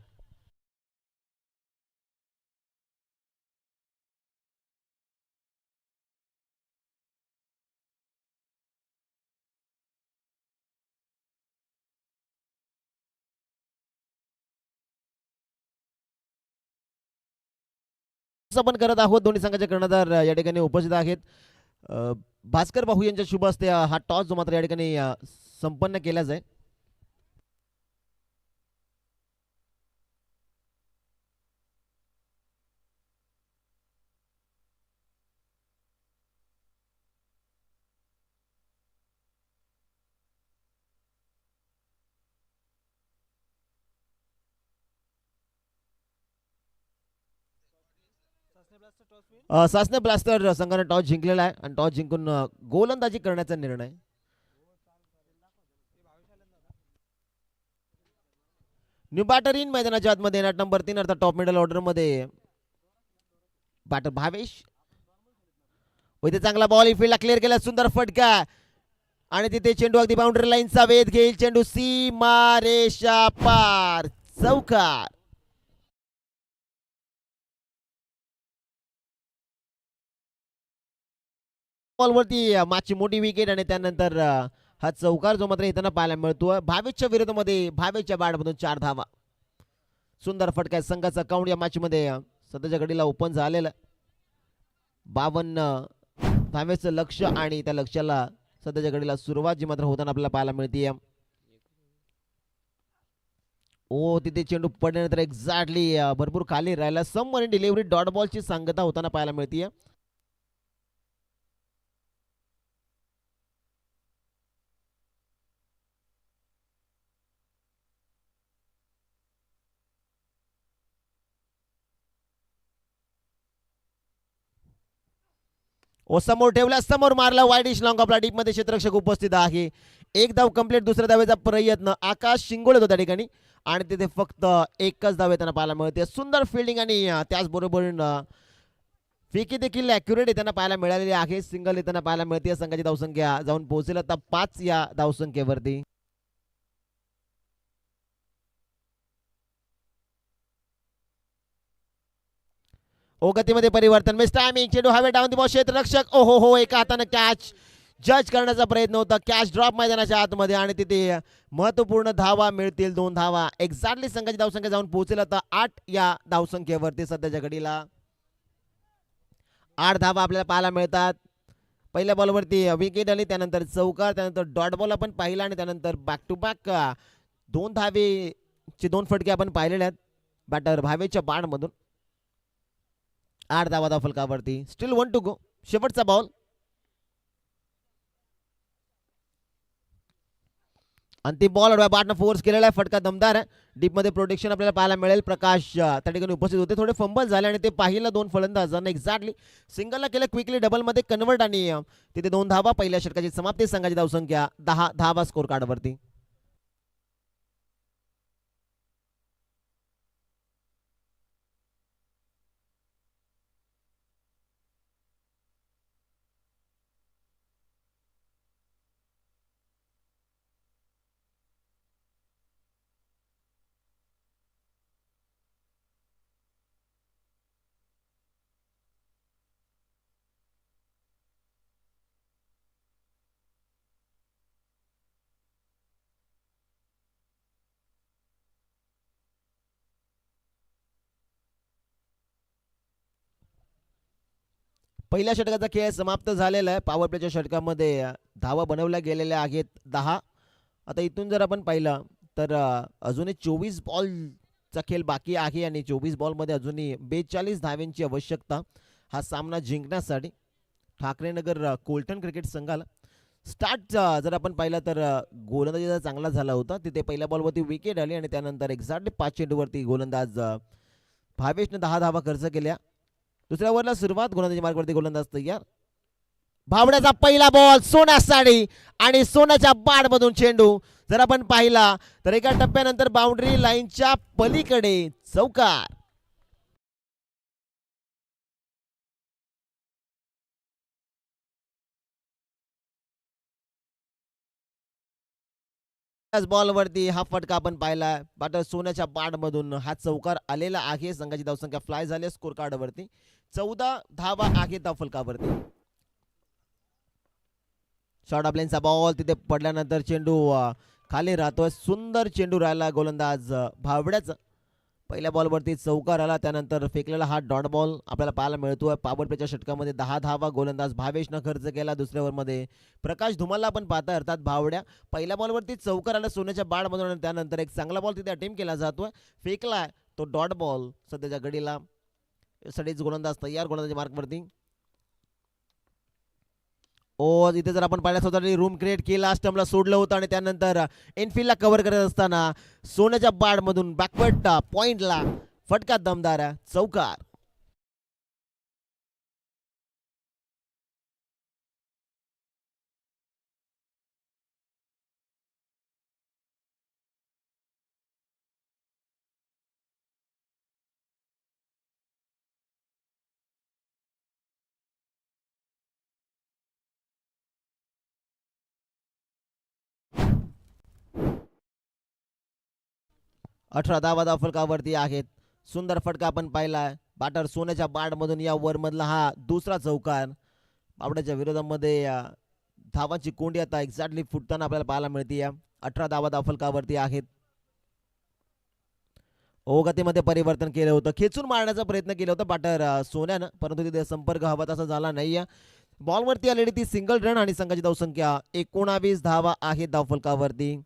आपण करत आहोत. दोन्ही संघाचे कर्णधार या ठिकाणी उपस्थित आहेत. भास्कर भाऊ यांच्या शुभ हस्ते हा टॉस जो मात्र या ठिकाणी संपन्न केला जाईल. सासने ब्लास्टर संघाने टॉस जिंकलेला आहे आणि टॉस जिंकून गोलंदाजी करण्याचा निर्णय. न्यू बॅटर इन मैदानाच्या आतमध्ये नट नंबर 3 अर्थात टॉप मिडल ऑर्डर मध्ये बॅटर भावेश. इथे चांगला बॉल फील्डला क्लिअर केला. सुंदर फटका आणि तिथे चेंडू अगदी बाउंड्री लाईनचा वेध घेईल. चेंडू सीमा रेषा पार चौकार. बॉलवरती मागची मोठी विकेट आणि त्यानंतर हा चौकार जो मात्र येताना पाहायला मिळतो. भावेशच्या विरोधामध्ये भावेशच्या बॅटमधून 4 धावा. सुंदर फटका संघाचा काउंट या मॅच मध्ये सध्याच्या घडीला ओपन झालेला. 52 धावेचं लक्ष आणि त्या लक्ष्याला सध्याच्या घडीला सुरुवात जी मात्र होताना आपल्याला पाहायला मिळते. ओ तिथे चेंडू पडल्यानंतर एक्झॅक्टली भरपूर खाली राहिला. समवन डिलिव्हरी डॉट बॉलची सांगता होताना पाहायला मिळते. ओ समोर ठेवला, समोर मारला वाईडिश लॉंग आपला डीप मध्ये क्षेत्ररक्षक उपस्थित आहे. एक धाव कंप्लीट. दुसऱ्या धावेचा प्रयत्न आकाश शिंगोळे होता त्या ठिकाणी आणि तिथे फक्त एकच धाव त्यांना पाहायला मिळते. सुंदर फिल्डिंग आणि त्याचबरोबर फेकी देखील ॲक्युरेट त्यांना पाहायला मिळालेली आहे. सिंगल येताना पाहायला मिळते. संघाची धावसंख्या जाऊन पोहोचेल आता 5 या धावसंख्येवरती. ओ गतीमध्ये परिवर्तन. Miss timing. चेंडू हवे डाऊन दी बॉल. क्षेत्ररक्षक ओहो हो एका हाताने कॅच जज करण्याचा प्रयत्न होता. कॅच ड्रॉप मैदानाच्या आतमध्ये आणि तिथे महत्वपूर्ण धावा मिळतील. 2 धावा. एक्झॅक्टली संघाची धावसंख्या जाऊन पोहोचेल आता 8 या धावसंख्येवरती. सध्याच्या घडीला 8 धावा आपल्याला पाहायला मिळतात. पहिल्या बॉलवरती विकेट आली, त्यानंतर चौकार, त्यानंतर डॉट बॉल आपण पाहिला आणि त्यानंतर बॅक टू बॅक 2 धावेचे 2 फटके आपण पाहिलेले आहेत बॅटर भावेच्या बाणमधून. 8 धावा धाव फलकावरती. Steel 1 to go. शेवटचा बॉल. अंतिम बॉल बॅटनं फोर्स केलेला आहे. फटका दमदार आहे. डीप मध्ये प्रोटेक्शन आपल्याला पाहायला मिळेल. प्रकाश त्या ठिकाणी उपस्थित होते. थोडे फंबल झाले आणि ते पाहिलं 2 फलंदाजांना. एक्झॅक्टली सिंगलला केलं, क्विकली डबल मध्ये कन्वर्ट आणि तिथे 2 धावा. पहिल्या षटकाची समाप्ती. संघाची धावसंख्या 10 धावा स्कोर कार्डवरती. पहिल्या षटकाचा खेळ समाप्त झालेला आहे. पॉवर प्लेच्या षटकामध्ये धावा बनवल्या गेलेल्या आहेत 10. आता इथून जर आपण पाहिलं तर अजूनही 24 बॉलचा खेळ बाकी आहे आणि 24 बॉलमध्ये अजूनही 42 धाव्यांची आवश्यकता हा सामना जिंकण्यासाठी. ठाकरेनगर कोलटन क्रिकेट संघाला स्टार्ट जर आपण पाहिलं तर गोलंदाजीचा चांगला झाला होता. तिथे पहिल्या बॉलवरती विकेट आली आणि त्यानंतर एक्झॅक्टली 5 चेंडूवरती गोलंदाज भावेशने 10 धावा खर्च केल्या. दुसऱ्या ओव्हरला सुरुवात. गोलंदाजी मार्गवरती गोलंदाज तयार. भावड्याचा पहिला बॉल सोन्यासाठी आणि सोन्याच्या बाडमधून चेंडू जर आपण पाहिला तर एका टप्प्यानंतर बाउंड्री लाईनच्या पलीकडे चौकार. बॉलवरती हा फटका आपण पाहिला. बॅटर सोन्याच्या बाडमधून हा चौकार आलेला आहे. संघाची धावसंख्या फ्लाय झाली स्कोर कार्डवरती. 14 धावा आहे धाव फलकावरती. शॉर्ट ऑफ लाईनचा बॉल तिथे पडल्यानंतर चेंडू खाली राहतोय. सुंदर चेंडू राहिला गोलंदाज भावड्याचा. पहिल्या बॉलवरती चौकार आला, त्यानंतर फेकलेला हा डॉट बॉल आपल्याला पाहायला मिळतोय. पॉवर प्लेच्या षटकामध्ये 10 धावा गोलंदाज भावेशनं खर्च केला. दुसऱ्या ओव्हरमध्ये प्रकाश धुमालला आपण पाहता, अर्थात भावड्या. पहिल्या बॉलवरती चौकार आला सोन्याच्या बाळमधून आणि त्यानंतर एक चांगला बॉल तिथे अटेम्प्ट केला जातोय. फेकला तो डॉट बॉल सध्याच्या घडीला. सडीच गोलंदाज तयार गोलंदाजी मार्कवरती. ओ इथे जर आपण पाहिलं स्वतःने रूम क्रिएट केला, स्टंपला सोडलं होतं आणि त्यानंतर इनफिल्डला कव्हर करत असताना सोन्याच्या बाडमधून बॅकवर्ड पॉइंटला फटका दमदार चौकार. अठरा धावा फलकावरती आहेत. सुंदर फटका आपण पाहिलाय. बॅटर सोन्याच्या बाडमधून या ओव्हरमधला हा दुसरा चौकार. बावड्याच्या विरोधामध्ये धावांची कोंडी आता एक्झॅक्टली फुटताना आपल्याला पाहायला मिळते. 18 धावा फलकावरती आहेत. गतीमध्ये परिवर्तन केलं होतं, खेचून मारण्याचा प्रयत्न केला होता बॅटर सोन्यानं, परंतु तिथे संपर्क हवा तसा झाला नाहीये. बॉलवरती आलेली ती सिंगल रन आणि संघाची धावसंख्या 19 धावा आहे धावफलकावरती.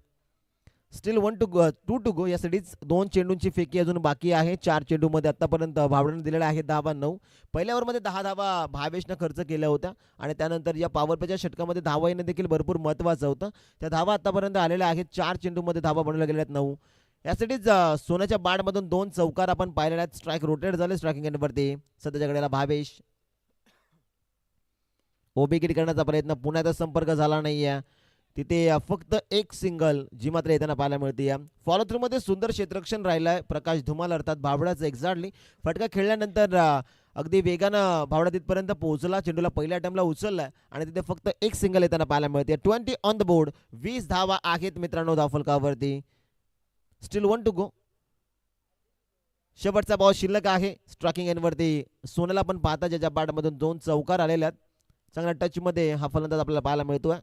Steel 2 to go. यासाठीच 2 चेंडूंची फेकी अजून बाकी आहे. 4 चेंडूमध्ये आतापर्यंत भावड्याने दिलेल्या आहेत धावा 9. पहिल्या ओव्हरमध्ये 10 धावा भावेशनं खर्च केल्या होत्या आणि त्यानंतर या पॉवर प्लेच्या षटकामध्ये धावा येणं देखील भरपूर महत्त्वाचं होतं. त्या धावा आतापर्यंत आलेल्या आहेत. 4 चेंडूमध्ये धावा बनवल्या गेल्या आहेत 9. यासाठीच सोन्याच्या बाडमधून 2 चौकार आपण पाहिलेले आहेत. स्ट्राईक रोटेट झाले स्ट्रायकिंग एंडवरती. सध्याच्या घडीला भावेश ओबी करण्याचा प्रयत्न, पुण्याचा संपर्क झाला नाहीये. तिथे फक्त एक सिंगल जी मात्र येताना पाहायला मिळते. फॉलो थ्रू मध्ये सुंदर क्षेत्ररक्षण राहिलंय प्रकाश धुमाल अर्थात भावड्याचं. एक्झॅक्टली फटका खेळल्यानंतर अगदी वेगानं भावडा तिथपर्यंत पोहोचला. चेंडूला पहिल्या अटेम्प्टला उचललाय आणि तिथे फक्त एक सिंगल येताना पाहायला मिळते. 20 ऑन द बोर्ड. 20 धावा आहेत मित्रांनो धावफलकावरती. Still 1 to go. शेवटचा बॉल शिल्लक आहे स्ट्रायकिंग एंडवरती. सोन्याला पण पाहता ज्याच्या बॅटमधून 2 चौकार आलेले आहेत. चांगल्या टच मध्ये हा फलंदाज आपल्याला पाहायला मिळतोय.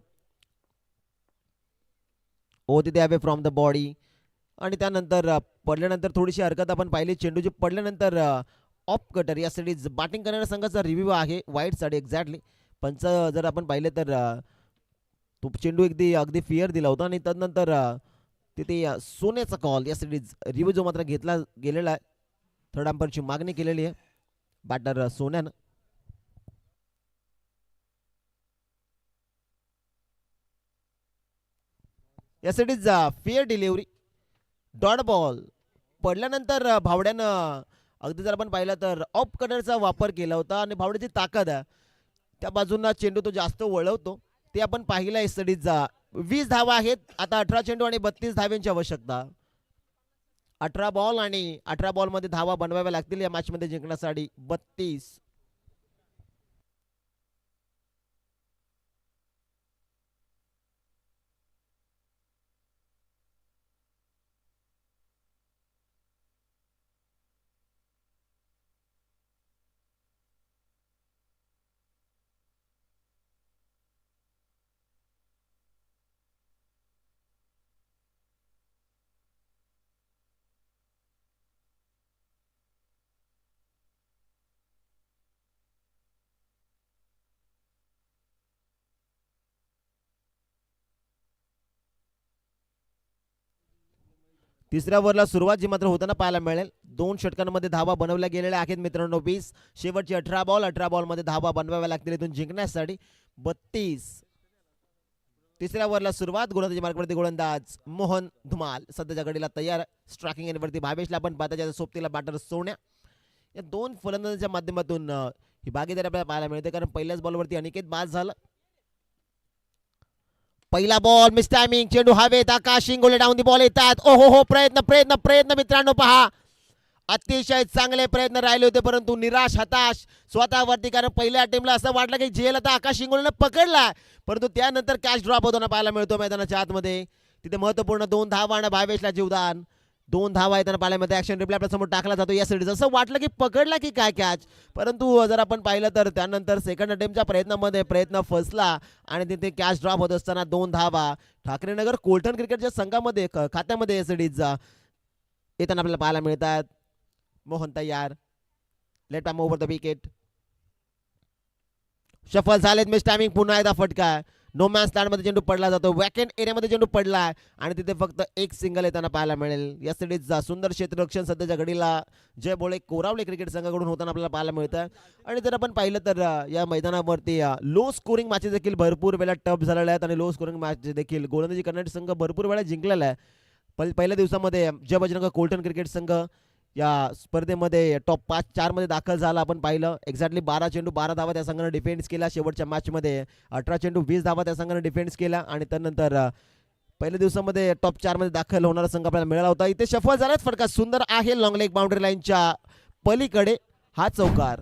तिथे अवे फ्रॉम द बॉडी आणि त्यानंतर पडल्यानंतर थोडीशी हरकत आपण पाहिली. चेंडूची पडल्यानंतर ऑफ कटर यासाठी बॅटिंग करणाऱ्या संघाचा रिव्ह्यू आहे वाईट साडी. एक्झॅक्टली पंच जर आपण पाहिले तर तो चेंडू अगदी फिअर दिला होता आणि त्यानंतर तिथे सोन्याचा कॉल यासाठी रिव्ह्यू जो मात्र घेतला गेलेला आहे. थर्ड अंपायरची मागणी केलेली आहे बॅटर सोन्यानं. यासाठीच फेअर डिलिव्हरी डॉट बॉल. पडल्यानंतर भावड्यानं अगदी जर आपण पाहिलं तर ऑफ कटरचा वापर केला होता आणि भावड्याची ताकद आहे त्या बाजूंना चेंडू तो जास्त वळवतो ते आपण पाहिलं. यासाठीच 20 धावा आहेत. आता 18 चेंडू आणि 32 धाव्यांची आवश्यकता. 18 बॉल आणि 18 बॉलमध्ये धावा बनवाव्या लागतील या मॅचमध्ये जिंकण्यासाठी. 32. तिसऱ्या ओव्हरला सुरुवात जी मात्र होताना पाहायला मिळेल. 2 षटकांमध्ये धावा बनवल्या गेलेल्या आहेत मित्रांनो. 20 शेवटची 18 बॉल. 18 बॉलमध्ये धावा बनवाव्या लागतील इथून जिंकण्यासाठी. 32. तिसऱ्या ओव्हरला सुरुवात. गोलंदाजी मार्कवरती गोलंदाज मोहन धुमाल सध्याच्या घडीला तयार. स्ट्रायकिंग एंडवरती भावेशला आपण पाहता ज्याच्या सोबतीला बॅटर सोन्या. या 2 फलंदाजांच्या माध्यमातून ही भागीदारी आपल्याला पाहायला मिळते कारण पहिल्याच बॉलवरती अनिकेत बाद झाला. पहिला बॉल मिस टायमिंग. चेंडू हवेत. आकाश शिंगोले डाऊन दी बॉल येतात. हो प्रयत्न प्रयत्न प्रयत्न मित्रांनो पहा. अतिशय चांगले प्रयत्न राहिले होते परंतु निराश हताश स्वतःवरती कारण पहिल्या टीमला असं वाटलं की झेल आता आकाश शिंगोलेनं पकडला परंतु त्यानंतर कॅच ड्रॉप होताना पाहायला मिळतो मैदानाच्या आतमध्ये. तिथे महत्वपूर्ण 2 धावा आणि भावेशला जीवदान. 2 धावा येताना पाहायला मिळते. ऍक्शन रिप्ले आपल्या समोर टाकला जातो. यासाठी जसं वाटलं की पकडला की काय कॅच परंतु जर आपण पाहिलं तर त्यानंतर सेकंड अटेम्प्टच्या प्रयत्नामध्ये प्रयत्न फसला आणि तिथे कॅच ड्रॉप होत असताना 2 धावा ठाकरेनगर कोलटन क्रिकेटच्या संघामध्ये खात्यामध्ये यासाठी येताना आपल्याला पाहायला मिळतात. मोहन तयार. Late time over the wicket. सफल झालेत मिस टायमिंग. पुन्हा एकदा फटका. नो मॅन स्टँड मध्ये चेंडू पडला जातो. वॅकेंट एरियामध्ये चेंडू पडलाय आणि तिथे फक्त एक सिंगल येताना पाहायला मिळेल. या सिरीजचा सुंदर क्षेत्ररक्षण सध्याच्या घडीला जय बोळे कोरावले क्रिकेट संघाकडून होताना आपल्याला पाहायला मिळतं. आणि जर आपण पाहिलं तर या मैदानावरती लो स्कोरिंग मॅचेस देखील भरपूर वेळा टफ झालेल्या आहेत आणि लो स्कोरिंग मॅच देखील गोलंदाजी करणारे संघ भरपूर वेळा जिंकलेला आहे. पहिल्या दिवसामध्ये जय बजरंग कोलटन क्रिकेट संघ या स्पर्धेमध्ये टॉप 5-4 मध्ये दाखल झाला. आपण पाहिलं एक्झॅक्टली 12 चेंडू 12 धावा त्या संघाने डिफेन्स केला. शेवटच्या मॅचमध्ये 18 चेंडू 20 धावा त्या संघाने डिफेन्स केला आणि त्यानंतर पहिल्या दिवसामध्ये टॉप 4 मध्ये दाखल होणारा संघ आपल्याला मिळाला होता. इथे सफल झालाच फटका सुंदर आहे लॉंग लेग बाउंड्री लाईनच्या पलीकडे हा चौकार.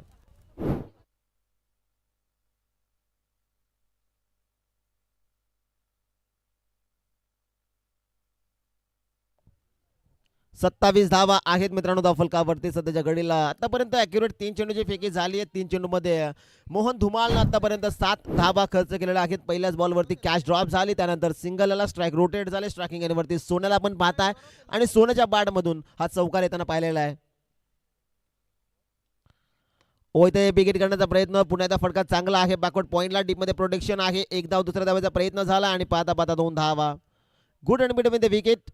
27 धावा आहेत मित्रांनो धावफलकावरती सध्याच्या घडीला. आतापर्यंत अॅक्युरेट 3 चेंडूची फेकी झाली आहे. 3 चेंडूमध्ये मोहन धुमालनं आतापर्यंत 7 धावा खर्च केलेल्या आहेत. पहिल्याच बॉलवरती कॅच ड्रॉप झाली. त्यानंतर सिंगलला स्ट्राईक रोटेट झाले. स्ट्रायकिंग एरियावरती सोन्याला आपण पाहताय आणि सोन्याच्या बॅटमधून हा चौकार येताना पाहिलेला आहे. ओ इथे बिगेट करण्याचा प्रयत्न. पुन्हा एकदा फटका चांगला आहे. बॅकवर्ड पॉईंटला डीपमध्ये प्रोटेक्शन आहे. एक धाव दुसऱ्या धावाचा प्रयत्न झाला आणि पाहता पाहता 2 धावा. Good and between the wicket.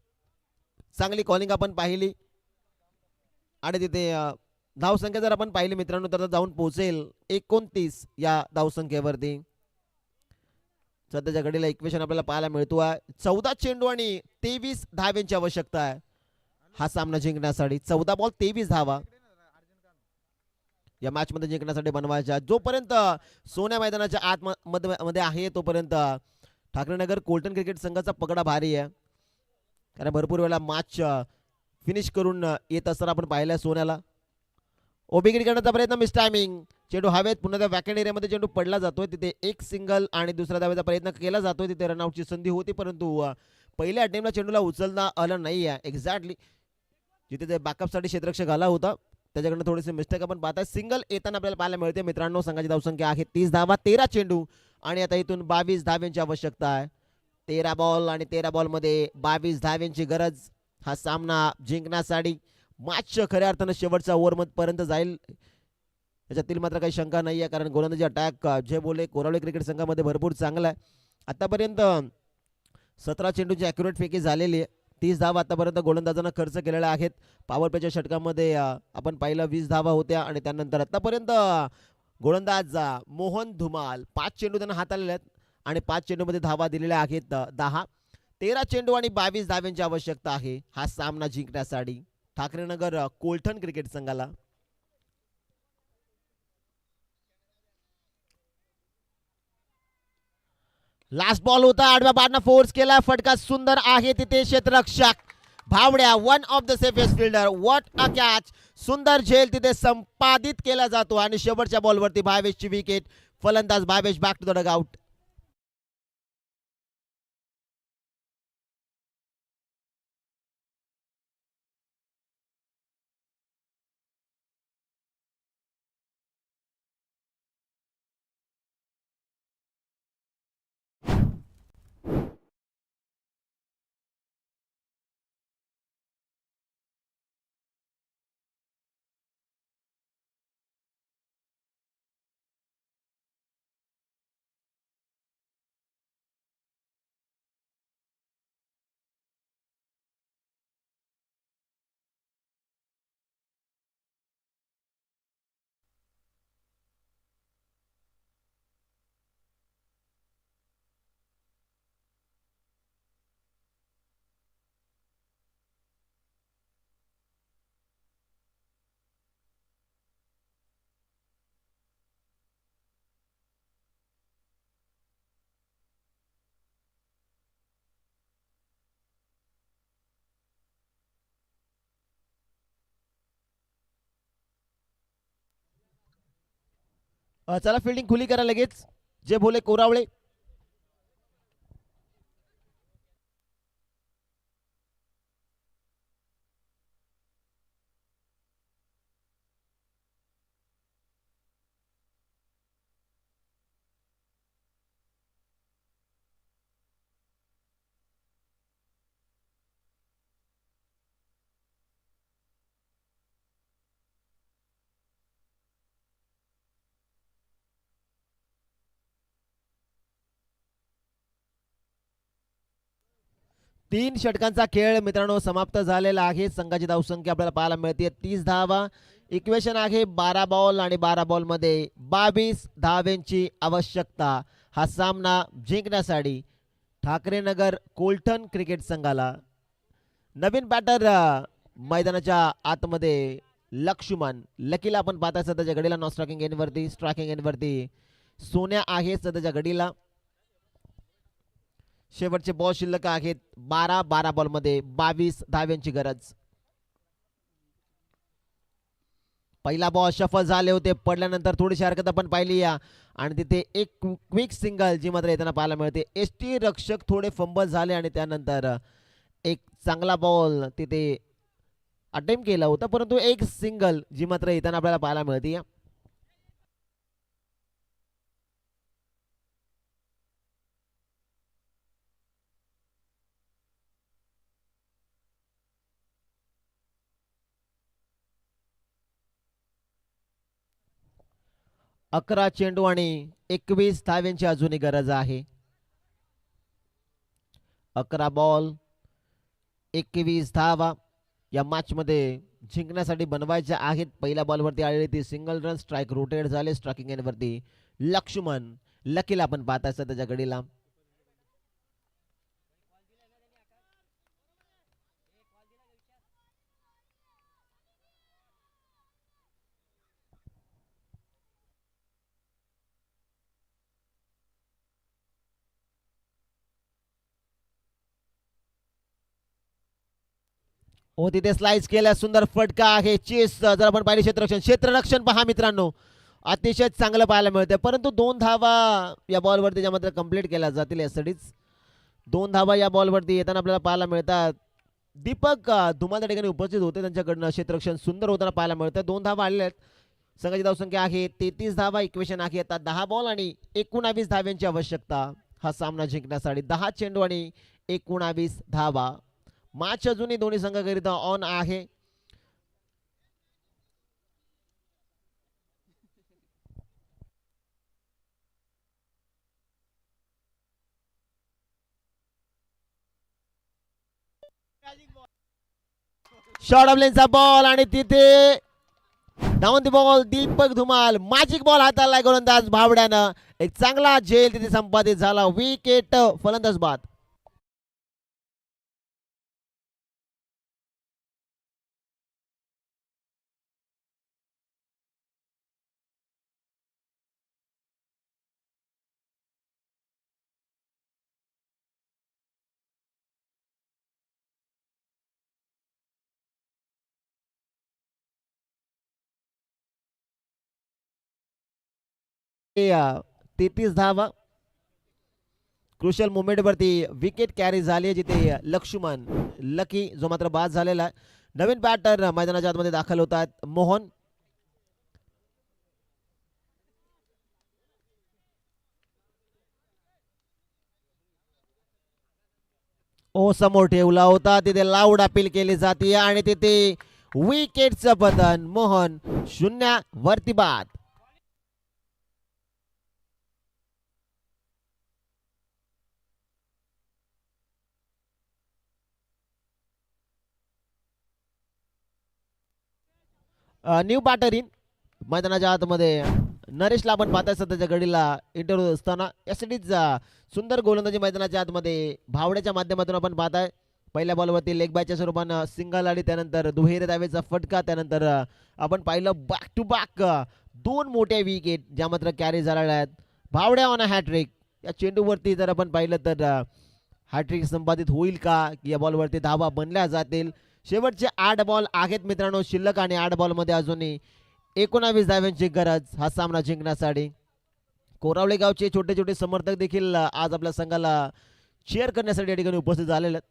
चांगली कॉलिंग आपण पाहिली आणि तिथे धावसंख्या जर आपण पाहिली मित्रांनो तर जाऊन पोहोचेल 29 या धावसंख्येवरती. सध्याच्या घडीला इक्वेशन आपल्याला पाहायला मिळतो आहे. 14 चेंडू आणि 23 धाव्यांची आवश्यकता आहे हा सामना जिंकण्यासाठी. 14 बॉल 23 धावा या मॅच मध्ये जिंकण्यासाठी बनवायच्या. जोपर्यंत सोन्या मैदानाच्या आतमध्ये आहे तोपर्यंत ठाकरेनगर कोलटन क्रिकेट संघाचा पगडा भारी आहे. कारण भरपूर वेळा मॅच फिनिश करून येत असताना आपण पाहिलं सोन्याला. ओबिगिट करण्याचा प्रयत्न मिस टायमिंग. चेंडू हवेत. पुन्हा त्या वॅकेंट एरियामध्ये चेंडू पडला जातोय. तिथे एक सिंगल आणि दुसऱ्या धावेचा प्रयत्न केला जातोय. तिथे रनआउटची संधी होती परंतु पहिल्या अटेम्प्टला चेंडूला उचलता आलं नाही आहे. एक्झॅक्टली जिथे ते बॅकअपसाठी क्षेत्ररक्षक आला होता त्याच्याकडनं थोडीशी मिस्टेक आपण पाहताय. सिंगल येताना आपल्याला पाहायला मिळते मित्रांनो. संघाची धावसंख्या आहे 30 धावा 13 चेंडू आणि आता इथून 22 धाव्यांची आवश्यकता आहे. 13 बॉल आणि 13 बॉलमध्ये 22 धाव्यांची गरज हा सामना जिंकण्यासाठी. मॅच खऱ्या अर्थानं शेवटचा ओव्हर पर्यंत जाईल याच्यातील मात्र काही शंका नाही आहे. कारण गोलंदाजी अटॅक जे बोले कोरावळे क्रिकेट संघामध्ये भरपूर चांगला आहे. आतापर्यंत 17 चेंडूची अॅक्युरेट फेकी झालेली आहे. 30 धावा आतापर्यंत गोलंदाजांना खर्च केलेल्या आहेत. पॉवर प्लेच्या षटकामध्ये आपण पाहिलं 20 धावा होत्या आणि त्यानंतर आतापर्यंत गोलंदाज मोहन धुमाल 5 चेंडू त्यांना हाताळलेले आहेत आणि 5 चेंडूमध्ये धावा दिलेल्या आहेत 10. 13 चेंडू आणि 22 धाव्यांची आवश्यकता आहे हा सामना जिंकण्यासाठी ठाकरेनगर कोलठण क्रिकेट संघाला. लास्ट बॉल होता. आडव्या बारनं फोर्स केला. फटका सुंदर आहे. तिथे क्षेत्ररक्षक भावड्या one of the safest fielder. What a catch. सुंदर झेल तिथे संपादित केला जातो आणि शेवटच्या बॉलवरती भावेशची विकेट. फलंदाज Bhavesh back to the dugout. चला फिल्डिंग खुली करा लगेच. जे बोले कोरावळे. 3 षटकांचा खेळ मित्रांनो समाप्त झालेला आहे. संघाची धावसंख्या आपल्याला पाहायला मिळते 30 धावा. इक्वेशन आहे 12 बॉल आणि 12 बॉल मध्ये 22 धावांची आवश्यकता हा सामना जिंकण्यासाठी ठाकरे नगर कोलठण क्रिकेट संघाला. नवीन बॅटर मैदानाच्या आतमध्ये लक्ष्मण लकीला आपण पाहताय सध्याच्या घडीला नॉन स्ट्रायकिंग एंडवरती. स्ट्रायकिंग एंडवरती सोन्या आहे सध्याच्या घडीला. शेवटचे बॉल शिल्लक आहेत 12 बॉल मध्ये 22 धाव्यांची गरज. पहिला बॉल शफल झाले होते, पडल्यानंतर थोडीशी हरकत आपण पाहिली या आणि तिथे एक क्विक सिंगल जी मात्र येताना पाहायला मिळते. एसटी रक्षक थोडे फंबल झाले आणि त्यानंतर एक चांगला बॉल तिथे अटेम्प्ट केला होता, परंतु एक सिंगल जी मात्र येताना आपल्याला पाहायला मिळते. अकरा चेंडू आणि 21 धाव्यांची अजूनही गरज आहे. 11 बॉल 21 धावा या मॅच मध्ये जिंकण्यासाठी बनवायच्या आहेत. पहिल्या बॉलवरती आलेली ती सिंगल रन. स्ट्राईक रोटेट झाले. स्ट्रायकिंग एंडवरती लक्ष्मण लकीला आपण पाहताय सध्याच्या घडीला. हो तिथे स्लाइस केल्या. सुंदर फटका आहे. चेस जर आपण पाहिली क्षेत्ररक्षण पहा मित्रांनो, अतिशय चांगलं पाहायला मिळते, परंतु 2 धावा या बॉलवरती ज्या मात्र कंप्लीट केल्या जातील यासाठीच. 2 धावा या बॉलवरती येताना आपल्याला पाहायला मिळतात. दीपक धुमाल त्या ठिकाणी उपस्थित होते, त्यांच्याकडनं क्षेत्ररक्षण सुंदर होताना पाहायला मिळतं. 2 धावा आलेल्या आहेत. संघाची धावसंख्या आहे 33 धावा. इक्वेशन आहे आता 10 बॉल आणि 19 धाव्यांची आवश्यकता हा सामना जिंकण्यासाठी. 10 चेंडू आणि 19 धावा. मॅच अजूनही दोन्ही संघाकरिता ऑन आहे. शॉर्ट ऑफ लेनचा बॉल आणि तिथे down the ball. Deepak Dhumal magic ball हाताला गोलंदाज भावड्यानं. एक चांगला झेल तिथे संपादित झाला. विकेट फलंदाज बाद. या 33 धावा. क्रुशल मुवमेंट वरती विकेट कॅरी झाली आहे जिथे लक्ष्मण लकी जो मात्र बाद झालेला आहे. नवीन बॅटर मैदानाच्या आतमध्ये दाखल होतात. मोहन ओ समोर ठेवला होता, तिथे लाऊड अपील केली जाते आणि तिथे विकेटचं पतन. मोहन 0 वरती बाद. न्यू बॅटर इन मैदानाच्या आतमध्ये नरेशला आपण पाहताय सध्याच्या घडीला इंटरव्ह्यू असताना. यासाठीच सुंदर गोलंदाजी मैदानाच्या आतमध्ये भावड्याच्या माध्यमातून आपण पाहताय. पहिल्या बॉलवरती लेग बायच्या स्वरूपानं सिंगल आली, त्यानंतर दुहेरी धावेचा फटका, त्यानंतर आपण पाहिलं बॅक टू बॅक 2 मोठ्या विकेट ज्या मात्र कॅरी झालेल्या आहेत. भावड्या ऑन अ हॅट्रिक. या चेंडूवरती जर आपण पाहिलं तर हॅट्रिक संपादित होईल का, या बॉलवरती धावा बनल्या जातील. शेवटचे 8 बॉल आहेत मित्रांनो शिल्लक आणि 8 बॉलमध्ये अजूनही 19 धाव्यांची गरज हा सामना जिंकण्यासाठी. कोरावळे गावचे छोटे छोटे समर्थक देखील आज आपल्या संघाला चेअर करण्यासाठी या ठिकाणी उपस्थित झालेले आहेत.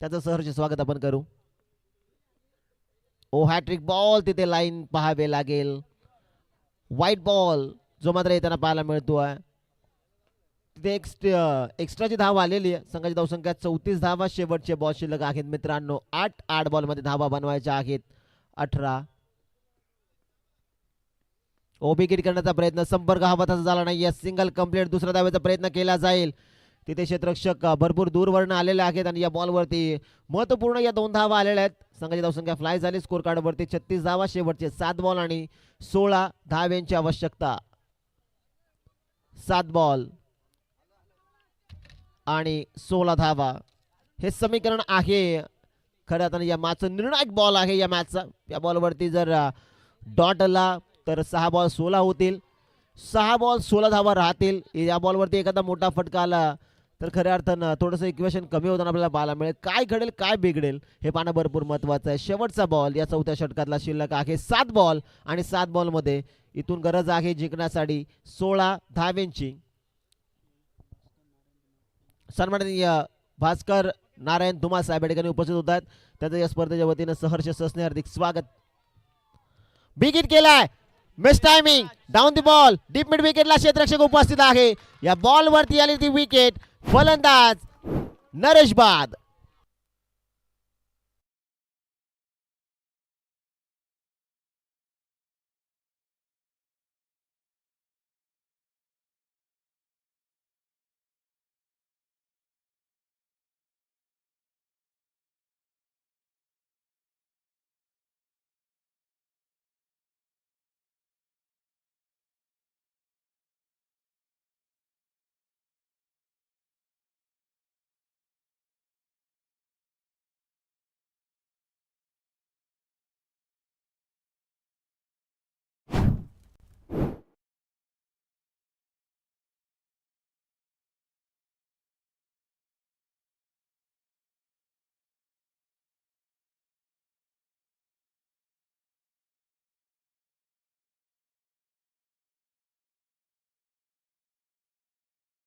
त्याचं सहर्ष स्वागत आपण करू. ओ हॅट्रिक बॉल तिथे लाईन पाहावे लागेल. व्हाईट बॉल जो मात्र येताना पाहायला मिळतोय. तिथे एक्स्ट्राची धाव आलेली आहे. संघाची धावसंख्या 34 धावा. शेवटचे बॉल शिल्लक आहेत मित्रांनो 8 बॉलमध्ये धावा बनवायच्या आहेत 18. ओ विकेट करण्याचा प्रयत्न, संपर्क हवा तसा झाला नाही. Single complete. दुसरा धावेचा प्रयत्न केला जाईल. तिथे क्षेत्ररक्षक भरपूर दूरवरून आलेले आहेत आणि या बॉलवरती महत्वपूर्ण या 2 धावा आलेल्या आहेत. संघाची धावसंख्या फ्लाय झाली. स्कोर कार्डवरती 36 धावा. शेवटचे 7 बॉल आणि 16 धाव्यांची आवश्यकता. 7 बॉल आणि 16 धावा हे समीकरण आहे खरं अर्थानं या मॅचचा निर्णायक बॉल आहे. या मॅचचा या बॉलवरती जर डॉट आला तर 6 बॉल 16 होतील. 6 बॉल 16 धावा राहतील. या बॉलवरती एखादा मोठा फटका आला तर खऱ्या अर्थानं थोडंसं इक्वेशन कमी होताना आपल्याला पाहायला मिळेल. काय घडेल काय बिघडेल हे पाहणं भरपूर महत्त्वाचं आहे. शेवटचा बॉल या 4थ्या षटकातला शिल्लक आहे. 7 बॉल आणि 7 बॉलमध्ये इथून गरज आहे जिंकण्यासाठी 16 धाव्यांची. सन्माननीय भास्कर नारायण धुमाळ साहेब या ठिकाणी उपस्थित होतात. त्यांचं या स्पर्धेच्या वतीनं सहर्ष सस्ने हार्दिक स्वागत. बिग हिट केलाय. Mistiming down the ball. Deep mid विकेटला क्षेत्ररक्षक उपस्थित आहे. या बॉल वरती आली ती विकेट. फलंदाज नरेश बाद.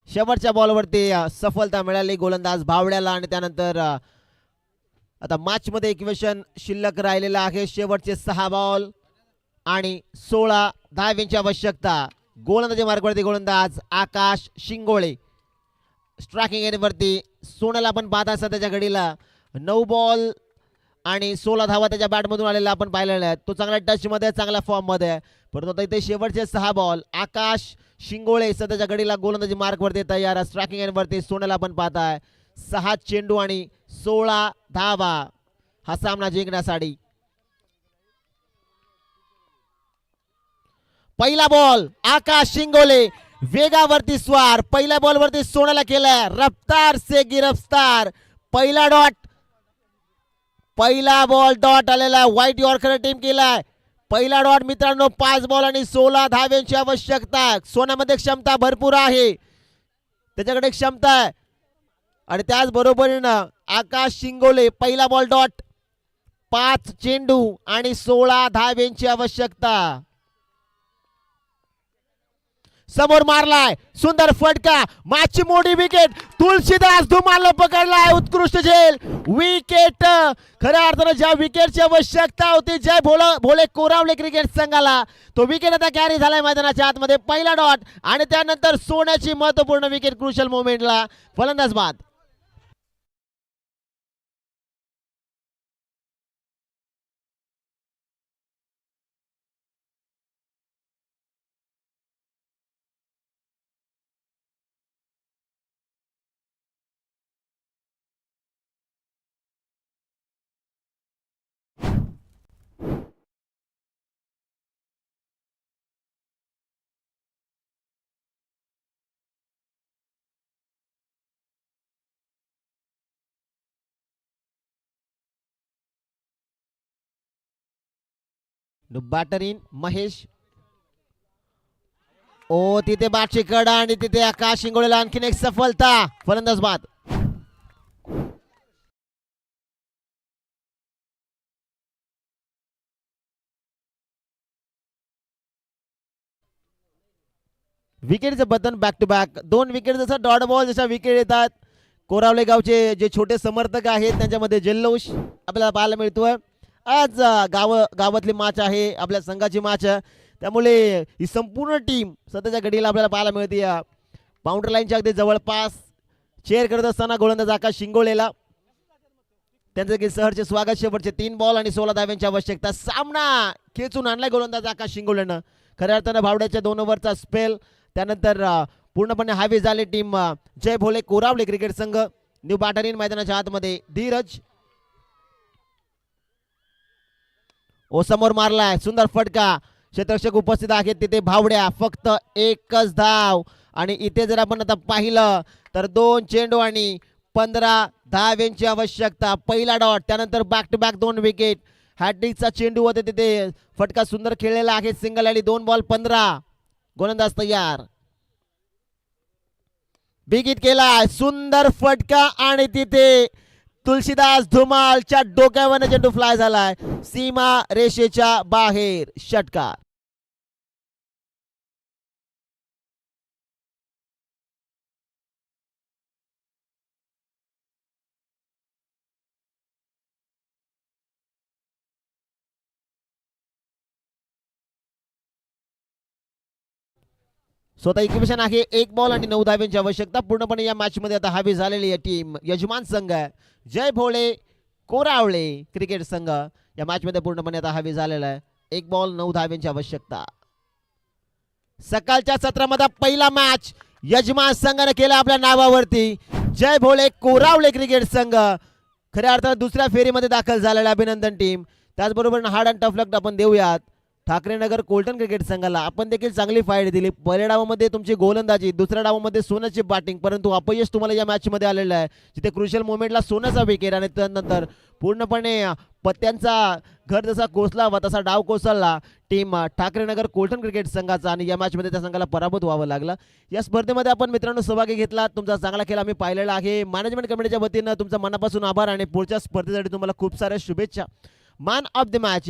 शेवटच्या बॉलवरती सफलता मिळाली गोलंदाज भावड्याला आणि त्यानंतर आता मॅच मध्ये इक्वेशन शिल्लक राहिलेला आहे. शेवटचे 6 बॉल आणि 16 धाव्यांची आवश्यकता. गोलंदाजी मार्गावरती गोलंदाज आकाश शिंगोळे. स्ट्रायकिंग एंडवरती सोनल आपण पाहता सध्याच्या घडीला 9 बॉल आणि 16 धावा त्याच्या बॅटमधून आलेला आपण पाहिलेला आहे. तो चांगल्या टचमध्ये चांगल्या फॉर्ममध्ये आहे. परंतु आता इथे शेवटचे 6 बॉल. आकाश शिंगोळे सध्याच्या घडीला गोलंदाजी मार्कवरती तयार. स्ट्रायकिंग एंडवरती सोनल आपण पाहताय. 6 चेंडू आणि 16 धावा हा सामना जिंकण्यासाठी. पहिला बॉल आकाश शिंगोळे वेगावरती स्वार. पहिल्या बॉलवरती सोनाला केलाय. रफ्तार से गिरफ्तार. पहिला डॉट. पहिला बॉल डॉट आलेला. व्हाईट यॉर्कर टीम केलाय. पहिला डॉट मित्रांनो. 5 बॉल आणि 16 धाव्यांची आवश्यकता. सोन्यामध्ये क्षमता भरपूर आहे. त्याच्याकडे क्षमता आहे आणि त्याचबरोबरीनं आकाश शिंगोळे पहिला बॉल डॉट. 5 चेंडू आणि 16 धाव्यांची आवश्यकता. समोर मारलाय. सुंदर फटका. मॅचची मोठी विकेट. तुलसीदास धुमालनं पकडलाय. उत्कृष्ट झेल. विकेट. खऱ्या अर्थानं ज्या विकेटची आवश्यकता होती जय भोले कोरावले क्रिकेट संघाला तो विकेट आता कॅरी झालाय मैदानाच्या आतमध्ये. पहिला डॉट आणि त्यानंतर सोन्याची महत्वपूर्ण विकेट क्रुशल मोमेंटला. फलंदाज बाद. Batter in Mahesh. ओ तिथे बाटची कडा आणि तिथे आकाश शिंगोळेला आणखीन एक सफलता. फलंदाज बाद. विकेटचं बटन बॅक टू बॅक. 2 विकेट जसं डॉट बॉल जशा विकेट येतात. कोरावले गावचे जे छोटे समर्थक आहेत त्यांच्यामध्ये जल्लोष आपल्याला पाहायला मिळतोय. आज गावातली मॅच आहे. आपल्या संघाची मॅच आहे. त्यामुळे ही संपूर्ण टीम सध्याच्या घडीला आपल्याला पाहायला मिळते. बाउंड्री लाईनच्या अगदी जवळपास चेअर करत असताना गोलंदाज आकाश शिंगोळेला त्यांचं देखील सहर्ष स्वागत. शेवटचे 3 बॉल आणि 16 धाव्यांची आवश्यकता. सामना खेचून आणलाय गोलंदाज आकाश शिंगोळेनं. खऱ्या अर्थानं भावड्याच्या 2 ओव्हरचा स्पेल त्यानंतर पूर्णपणे हावी झाले टीम जय भोले कोरावले क्रिकेट संघ. न्यू बॅटरीन मैदानाच्या आतमध्ये धीरज ओ समोर मारलाय, सुंदर फटका, क्षेत्ररक्षक उपस्थित आहेत तिथे भावड्या, फक्त एकच धाव. आणि इथे जर आपण आता पाहिलं तर 2 चेंडू आणि 15 धावांची आवश्यकता. पहिला डॉट, त्यानंतर बॅक टू बॅक 2 विकेट. हॅट्रिकचा चेंडू होते तिथे, फटका सुंदर खेळलेला आहे, सिंगल आणि 2 बॉल 15. गोलंदाज तयार, बिग हिट केलाय, सुंदर फटका आणि तिथे तुलसीदास धुमालच्या डोक्यावर चेंडू फ्लाय झालाय, सीमा रेषेच्या बाहेर. षटकार. स्वतः इक्वेशन आहे, 1 बॉल आणि 9 धावांची आवश्यकता. पूर्णपणे या मॅच मध्ये आता हवी झालेली आहे टीम यजमान संघ जय भोळे कोरावळे क्रिकेट संघ. या मॅच मध्ये पूर्णपणे आता हवी झालेला आहे, 1 बॉल 9 धावांची आवश्यकता. सकाळच्या सत्रामध्ये पहिला मॅच यजमान संघाने केला आपल्या नावावरती. जय भोळे कोरावळे क्रिकेट संघ खऱ्या अर्थात दुसऱ्या फेरीमध्ये दाखल झालेला. अभिनंदन टीम. त्याचबरोबर हार्ड अँड टफ लक आपण देऊयात ठाकरे नगर कोलटन क्रिकेट संघाला. आपण देखील चांगली फाईट दिली. पहिल्या डावामध्ये तुमची गोलंदाजी, दुसऱ्या डावामध्ये सोनची बॅटिंग, परंतु अपयश तुम्हाला या मॅच मध्ये आलेलं आहे, जिथे क्रुशियल मोमेंटला सोनाचा विकेट आणि त्यानंतर पूर्णपणे पत्त्यांचा घर जसा कोसला हवा तसा डाव कोसळला टीम ठाकरे नगर कोलटन क्रिकेट संघाचा आणि या मॅच मध्ये त्या संघाला पराभूत व्हावं लागलं. या स्पर्धेमध्ये आपण मित्रांनो सहभागी घेतला, तुमचा चांगला खेळ आम्ही पाहिलेला आहे. मॅनेजमेंट कमिटीच्या वतीनं तुमचा मनापासून आभार आणि पुढच्या स्पर्धेसाठी तुम्हाला खूप साऱ्या शुभेच्छा. Man of the match